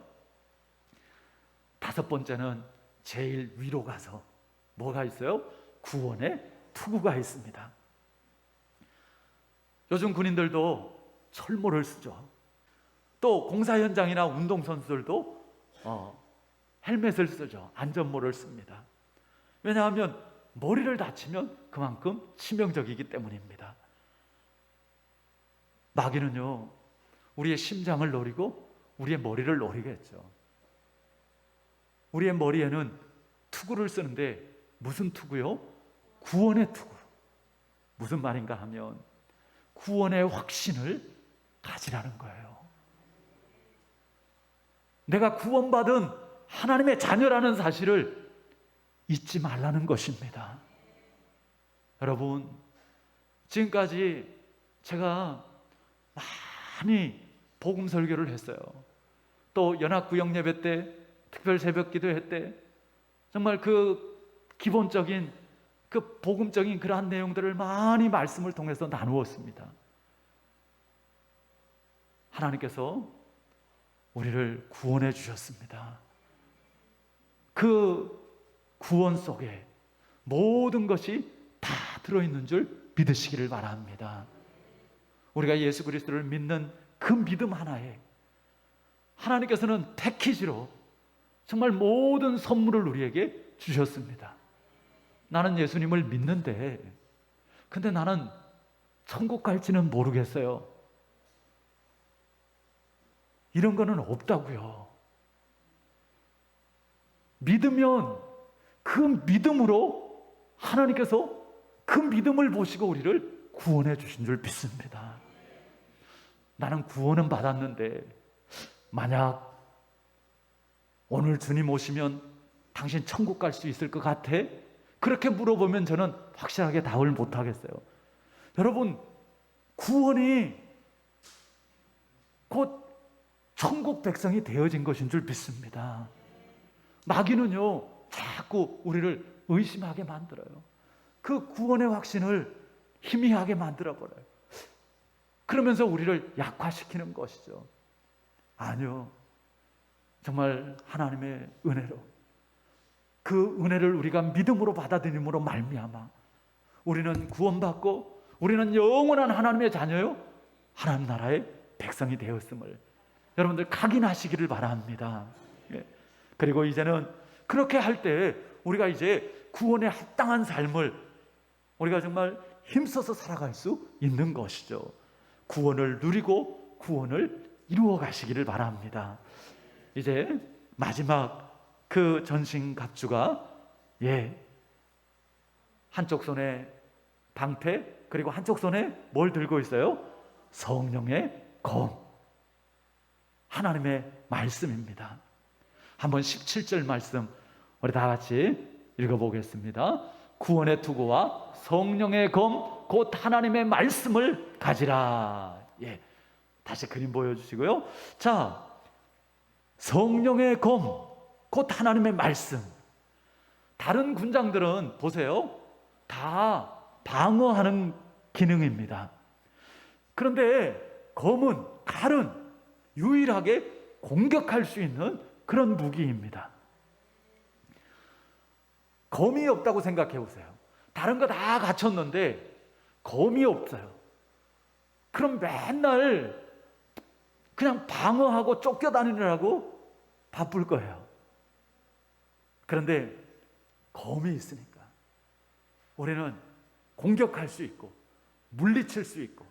5번째는 제일 위로 가서 뭐가 있어요? 구원의 투구가 있습니다. 요즘 군인들도 철모를 쓰죠. 또 공사 현장이나 운동선수들도 헬멧을 쓰죠. 안전모를 씁니다. 왜냐하면 머리를 다치면 그만큼 치명적이기 때문입니다. 마귀는요, 우리의 심장을 노리고 우리의 머리를 노리겠죠. 우리의 머리에는 투구를 쓰는데 무슨 투구요? 구원의 투구. 무슨 말인가 하면 구원의 확신을 가지라는 거예요. 내가 구원받은 하나님의 자녀라는 사실을 잊지 말라는 것입니다. 여러분, 지금까지 제가 많이 복음 설교를 했어요. 또 연합구역 예배 때, 특별 새벽 기도회 때 정말 그 기본적인 그 복음적인 그러한 내용들을 많이 말씀을 통해서 나누었습니다. 하나님께서 우리를 구원해 주셨습니다. 그 구원 속에 모든 것이 다 들어있는 줄 믿으시기를 바랍니다. 우리가 예수 그리스도를 믿는 그 믿음 하나에 하나님께서는 패키지로 정말 모든 선물을 우리에게 주셨습니다. 나는 예수님을 믿는데 근데 나는 천국 갈지는 모르겠어요. 이런 거는 없다고요. 믿으면 그 믿음으로 하나님께서 그 믿음을 보시고 우리를 구원해 주신 줄 믿습니다. 나는 구원은 받았는데 만약 오늘 주님 오시면 당신 천국 갈 수 있을 것 같아? 그렇게 물어보면 저는 확실하게 답을 못 하겠어요. 여러분, 구원이 곧 천국 백성이 되어진 것인 줄 믿습니다. 마귀는요, 자꾸 우리를 의심하게 만들어요. 그 구원의 확신을 희미하게 만들어버려요. 그러면서 우리를 약화시키는 것이죠. 아니요. 정말 하나님의 은혜로 그 은혜를 우리가 믿음으로 받아들임으로 말미암아 우리는 구원받고 우리는 영원한 하나님의 자녀요, 하나님 나라의 백성이 되었음을 여러분들 각인하시기를 바랍니다. 그리고 이제는 그렇게 할 때 우리가 이제 구원에 합당한 삶을 우리가 정말 힘써서 살아갈 수 있는 것이죠. 구원을 누리고 구원을 이루어 가시기를 바랍니다. 이제 마지막 그 전신갑주가 한쪽 손에 방패, 그리고 한쪽 손에 뭘 들고 있어요? 성령의 검, 하나님의 말씀입니다. 한번 17절 말씀 우리 다 같이 읽어보겠습니다. 구원의 투구와 성령의 검 곧 하나님의 말씀을 가지라. 다시 그림 보여주시고요. 자, 성령의 검 곧 하나님의 말씀. 다른 군장들은 보세요, 다 방어하는 기능입니다. 그런데 검은, 칼은 유일하게 공격할 수 있는 그런 무기입니다. 검이 없다고 생각해 보세요. 다른 거 다 갖췄는데 검이 없어요. 그럼 맨날 그냥 방어하고 쫓겨다니느라고 바쁠 거예요. 그런데 검이 있으니까 우리는 공격할 수 있고 물리칠 수 있고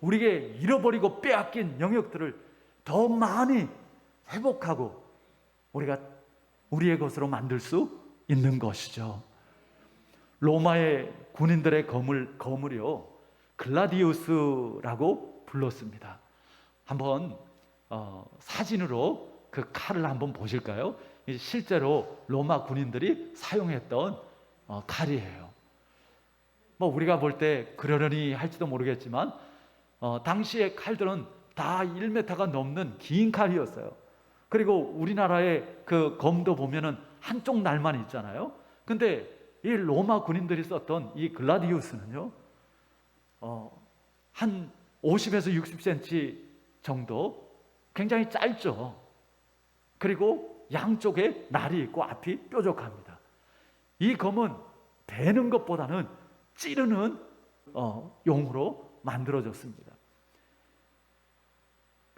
우리에게 잃어버리고 빼앗긴 영역들을 더 많이 회복하고 우리가 우리의 것으로 만들 수 있는 것이죠. 로마의 군인들의 검을요, 글라디우스라고 불렀습니다. 한번 사진으로 그 칼을 한번 보실까요? 실제로 로마 군인들이 사용했던 칼이에요. 뭐 우리가 볼 때 그러려니 할지도 모르겠지만 당시의 칼들은 다 1m가 넘는 긴 칼이었어요. 그리고 우리나라의 그 검도 보면은 한쪽 날만 있잖아요. 근데 이 로마 군인들이 썼던 이 글라디우스는요, 한 50에서 60cm 정도, 굉장히 짧죠. 그리고 양쪽에 날이 있고 앞이 뾰족합니다. 이 검은 베는 것보다는 찌르는 용으로 만들어졌습니다.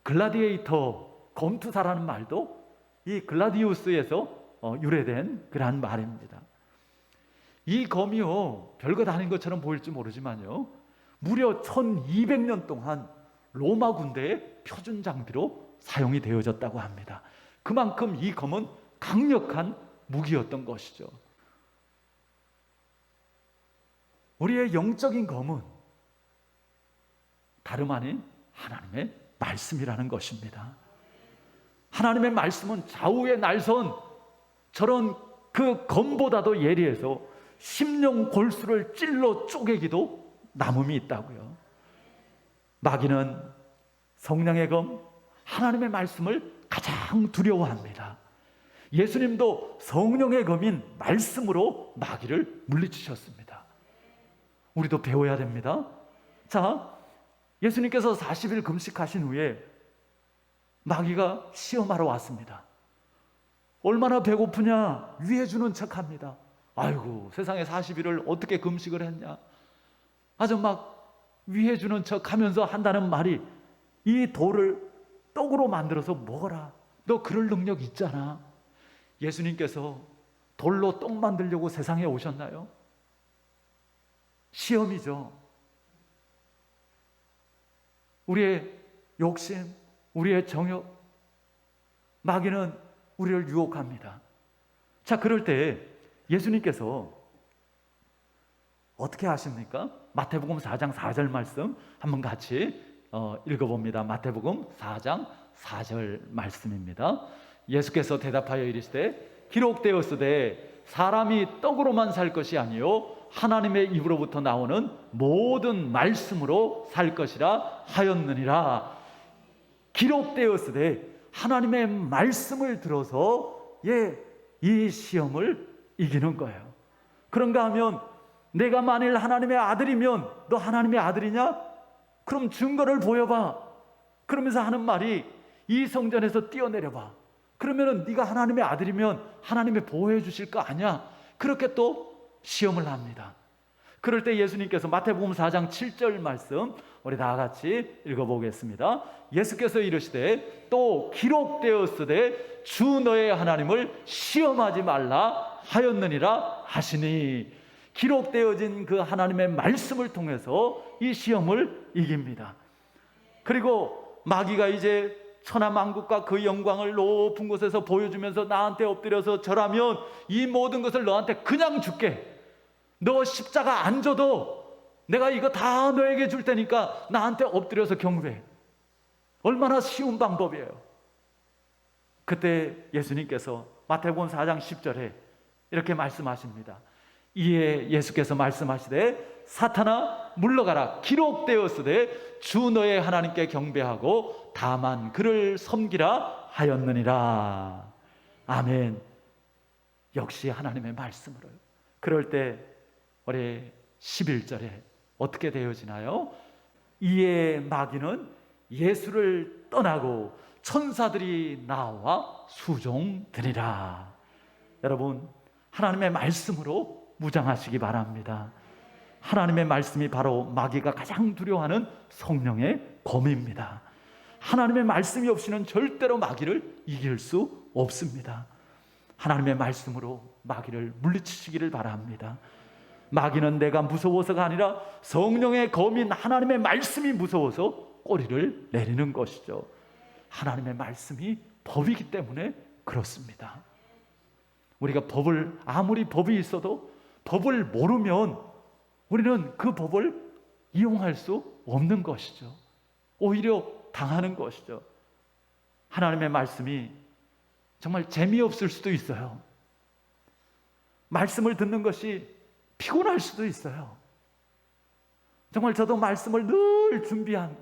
글라디에이터, 검투사라는 말도 이 글라디우스에서 유래된 그러한 말입니다. 이 검이요, 별것 아닌 것처럼 보일지 모르지만요, 무려 1200년 동안 로마 군대의 표준 장비로 사용이 되어졌다고 합니다. 그만큼 이 검은 강력한 무기였던 것이죠. 우리의 영적인 검은 다름 아닌 하나님의 말씀이라는 것입니다. 하나님의 말씀은 좌우의 날선 저런 그 검보다도 예리해서 심령 골수를 찔러 쪼개기도 남음이 있다고요. 마귀는 성령의 검, 하나님의 말씀을 가장 두려워합니다. 예수님도 성령의 검인 말씀으로 마귀를 물리치셨습니다. 우리도 배워야 됩니다. 자, 예수님께서 40일 금식하신 후에 마귀가 시험하러 왔습니다. 얼마나 배고프냐 위해 주는 척합니다. 아이고, 세상에 40일을 어떻게 금식을 했냐. 아주 막 위해 주는 척하면서 한다는 말이, 이 돌을 떡으로 만들어서 먹어라. 너 그럴 능력 있잖아. 예수님께서 돌로 떡 만들려고 세상에 오셨나요? 시험이죠. 우리의 욕심, 우리의 정욕, 마귀는 우리를 유혹합니다. 자, 그럴 때 예수님께서 어떻게 하십니까? 마태복음 4장 4절 말씀 한번 같이 읽어봅니다. 마태복음 4장 4절 말씀입니다. 예수께서 대답하여 이르시되 기록되었으되 사람이 떡으로만 살 것이 아니요 하나님의 입으로부터 나오는 모든 말씀으로 살 것이라 하였느니라. 기록되었으되 하나님의 말씀을 들어서 이 시험을 이기는 거예요. 그런가 하면 내가 만일 하나님의 아들이면 너 하나님의 아들이냐? 그럼 증거를 보여봐. 그러면서 하는 말이 이 성전에서 뛰어내려봐. 그러면은 네가 하나님의 아들이면 하나님이 보호해 주실 거 아니야? 그렇게 또 시험을 합니다. 그럴 때 예수님께서 마태복음 4장 7절 말씀 우리 다 같이 읽어보겠습니다. 예수께서 이르시되 또 기록되었으되 주 너의 하나님을 시험하지 말라 하였느니라 하시니, 기록되어진 그 하나님의 말씀을 통해서 이 시험을 이깁니다. 그리고 마귀가 이제 천하만국과 그 영광을 높은 곳에서 보여주면서 나한테 엎드려서 절하면 이 모든 것을 너한테 그냥 줄게. 너 십자가 안 줘도 내가 이거 다 너에게 줄 테니까 나한테 엎드려서 경배해. 얼마나 쉬운 방법이에요. 그때 예수님께서 마태복음 4장 10절에 이렇게 말씀하십니다. 이에 예수께서 말씀하시되 사탄아 물러가라. 기록되었으되 주 너의 하나님께 경배하고 다만 그를 섬기라 하였느니라. 아멘. 역시 하나님의 말씀으로요. 그럴 때 우리 11절에 어떻게 되어지나요? 이에 마귀는 예수를 떠나고 천사들이 나와 수종드리라. 여러분, 하나님의 말씀으로 무장하시기 바랍니다. 하나님의 말씀이 바로 마귀가 가장 두려워하는 성령의 검입니다. 하나님의 말씀이 없이는 절대로 마귀를 이길 수 없습니다. 하나님의 말씀으로 마귀를 물리치시기를 바랍니다. 마귀는 내가 무서워서가 아니라 성령의 검인 하나님의 말씀이 무서워서 꼬리를 내리는 것이죠. 하나님의 말씀이 법이기 때문에 그렇습니다. 우리가 법을, 아무리 법이 있어도 법을 모르면 우리는 그 법을 이용할 수 없는 것이죠. 오히려 당하는 것이죠. 하나님의 말씀이 정말 재미없을 수도 있어요. 말씀을 듣는 것이 피곤할 수도 있어요. 정말 저도 말씀을 늘 준비한,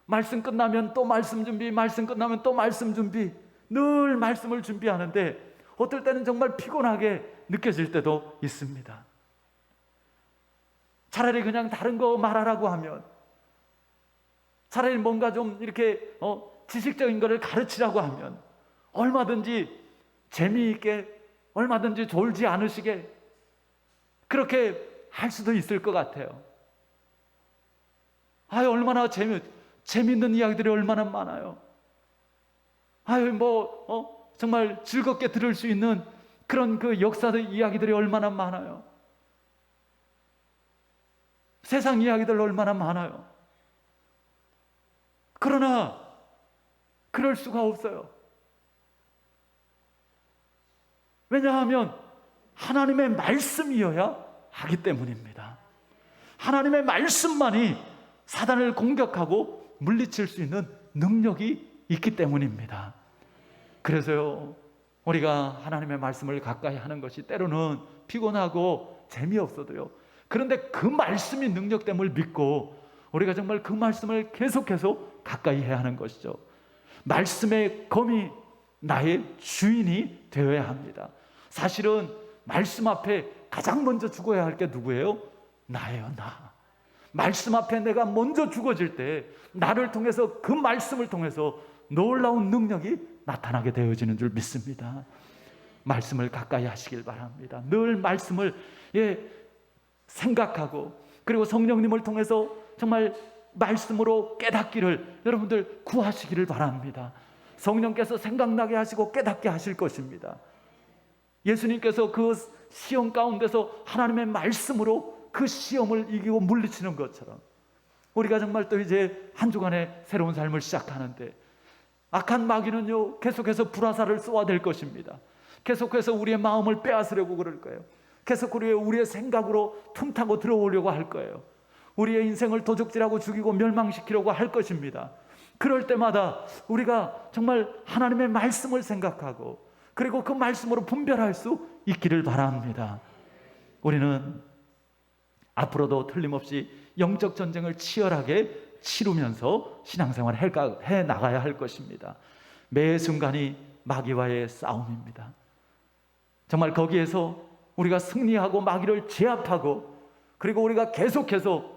말씀 끝나면 또 말씀 준비, 말씀 끝나면 또 말씀 준비, 늘 말씀을 준비하는데 어떨 때는 정말 피곤하게 느껴질 때도 있습니다. 차라리 그냥 다른 거 말하라고 하면, 차라리 뭔가 좀 이렇게 지식적인 거를 가르치라고 하면 얼마든지 재미있게, 얼마든지 졸지 않으시게 그렇게 할 수도 있을 것 같아요. 얼마나 재미있는 이야기들이 얼마나 많아요. 정말 즐겁게 들을 수 있는 그런 그 역사의 이야기들이 얼마나 많아요. 세상 이야기들 얼마나 많아요. 그러나 그럴 수가 없어요. 왜냐하면 하나님의 말씀이어야 하기 때문입니다. 하나님의 말씀만이 사단을 공격하고 물리칠 수 있는 능력이 있기 때문입니다. 그래서요, 우리가 하나님의 말씀을 가까이 하는 것이 때로는 피곤하고 재미없어도요, 그런데 그 말씀이 능력됨을 믿고 우리가 정말 그 말씀을 계속해서 가까이 해야 하는 것이죠. 말씀의 검이 나의 주인이 되어야 합니다. 사실은 말씀 앞에 가장 먼저 죽어야 할 게 누구예요? 나예요, 나. 말씀 앞에 내가 먼저 죽어질 때 나를 통해서, 그 말씀을 통해서 놀라운 능력이 나타나게 되어지는 줄 믿습니다. 말씀을 가까이 하시길 바랍니다. 늘 말씀을 생각하고, 그리고 성령님을 통해서 정말 말씀으로 깨닫기를 여러분들 구하시기를 바랍니다. 성령께서 생각나게 하시고 깨닫게 하실 것입니다. 예수님께서 그 시험 가운데서 하나님의 말씀으로 그 시험을 이기고 물리치는 것처럼, 우리가 정말 또 이제 한 주간의 새로운 삶을 시작하는데 악한 마귀는요, 계속해서 불화살을 쏘아댈 것입니다. 계속해서 우리의 마음을 빼앗으려고 그럴 거예요. 계속 우리의 생각으로 틈타고 들어오려고 할 거예요. 우리의 인생을 도적질하고 죽이고 멸망시키려고 할 것입니다. 그럴 때마다 우리가 정말 하나님의 말씀을 생각하고, 그리고 그 말씀으로 분별할 수 있기를 바랍니다. 우리는 앞으로도 틀림없이 영적 전쟁을 치열하게 치르면서 신앙생활을 해 나가야 할 것입니다. 매 순간이 마귀와의 싸움입니다. 정말 거기에서 우리가 승리하고 마귀를 제압하고, 그리고 우리가 계속해서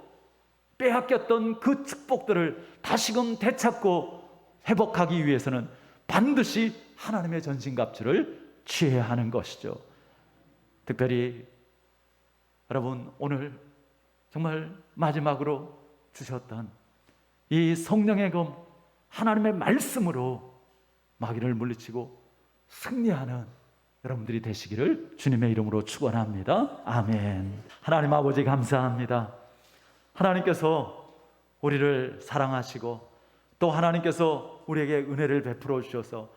빼앗겼던 그 축복들을 다시금 되찾고 회복하기 위해서는 반드시 하나님의 전신갑주를 취해야 하는 것이죠. 특별히 여러분, 오늘 정말 마지막으로 주셨던 이 성령의 검, 하나님의 말씀으로 마귀를 물리치고 승리하는 여러분들이 되시기를 주님의 이름으로 축원합니다. 아멘. 하나님 아버지, 감사합니다. 하나님께서 우리를 사랑하시고 또 하나님께서 우리에게 은혜를 베풀어 주셔서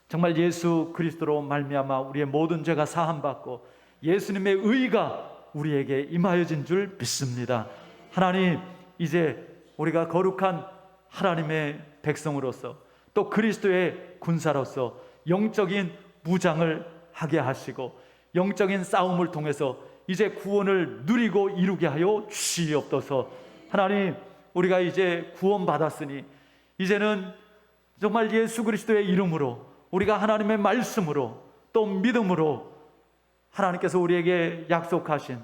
정말 예수 그리스도로 말미암아 우리의 모든 죄가 사함받고 예수님의 의가 우리에게 임하여진 줄 믿습니다. 하나님, 이제 우리가 거룩한 하나님의 백성으로서 또 그리스도의 군사로서 영적인 무장을 하게 하시고 영적인 싸움을 통해서 이제 구원을 누리고 이루게 하여 주시옵소서. 하나님, 우리가 이제 구원받았으니 이제는 정말 예수 그리스도의 이름으로, 우리가 하나님의 말씀으로 또 믿음으로 하나님께서 우리에게 약속하신,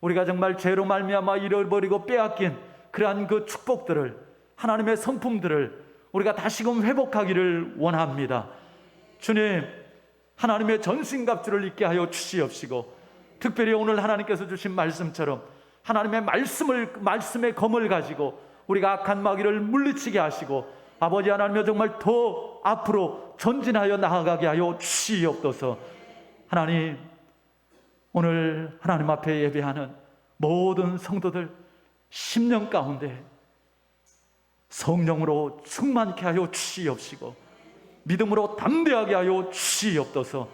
우리가 정말 죄로 말미암아 잃어버리고 빼앗긴 그러한 그 축복들을, 하나님의 성품들을 우리가 다시금 회복하기를 원합니다. 주님, 하나님의 전신갑주를 입게 하여 주시옵시고, 특별히 오늘 하나님께서 주신 말씀처럼 하나님의 말씀의 검을 가지고 우리가 악한 마귀를 물리치게 하시고, 아버지 하나님여 정말 더 앞으로 전진하여 나아가게 하여 주시옵소서. 하나님, 오늘 하나님 앞에 예배하는 모든 성도들 10년 가운데 성령으로 충만케 하여 주시옵시고 믿음으로 담대하게 하여 주시옵소서.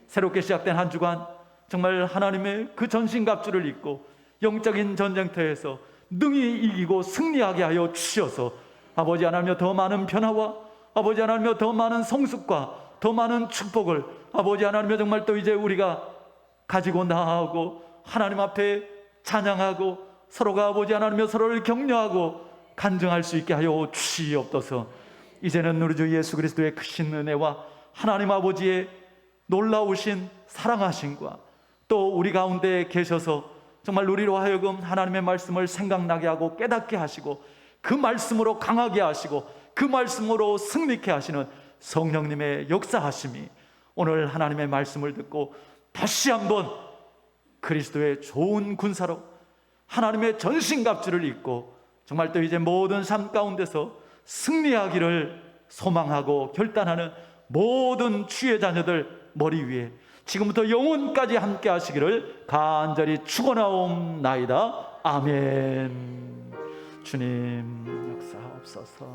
새롭게 시작된 한 주간 정말 하나님의 그 전신갑주를 입고 영적인 전쟁터에서 능히 이기고 승리하게 하여 주셔서 아버지 하나님여 더 많은 변화와 아버지 하나님여 더 많은 성숙과 더 많은 축복을 아버지 하나님여 정말 또 이제 우리가 가지고 나아가고 하나님 앞에 찬양하고 서로가 아버지 하나님여 서로를 격려하고 간증할 수 있게 하여 주시옵소서. 이제는 우리 주 예수 그리스도의 크신 은혜와 하나님 아버지의 놀라우신 사랑하심과 또 우리 가운데 계셔서 정말 우리로 하여금 하나님의 말씀을 생각나게 하고 깨닫게 하시고 그 말씀으로 강하게 하시고 그 말씀으로 승리케 하시는 성령님의 역사하심이 오늘 하나님의 말씀을 듣고 다시 한번 그리스도의 좋은 군사로 하나님의 전신갑주를 입고 정말 또 이제 모든 삶 가운데서 승리하기를 소망하고 결단하는 모든 주의 자녀들 머리 위에 지금부터 영원까지 함께 하시기를 간절히 축원하옵나이다. 아멘. 주님 역사하옵소서.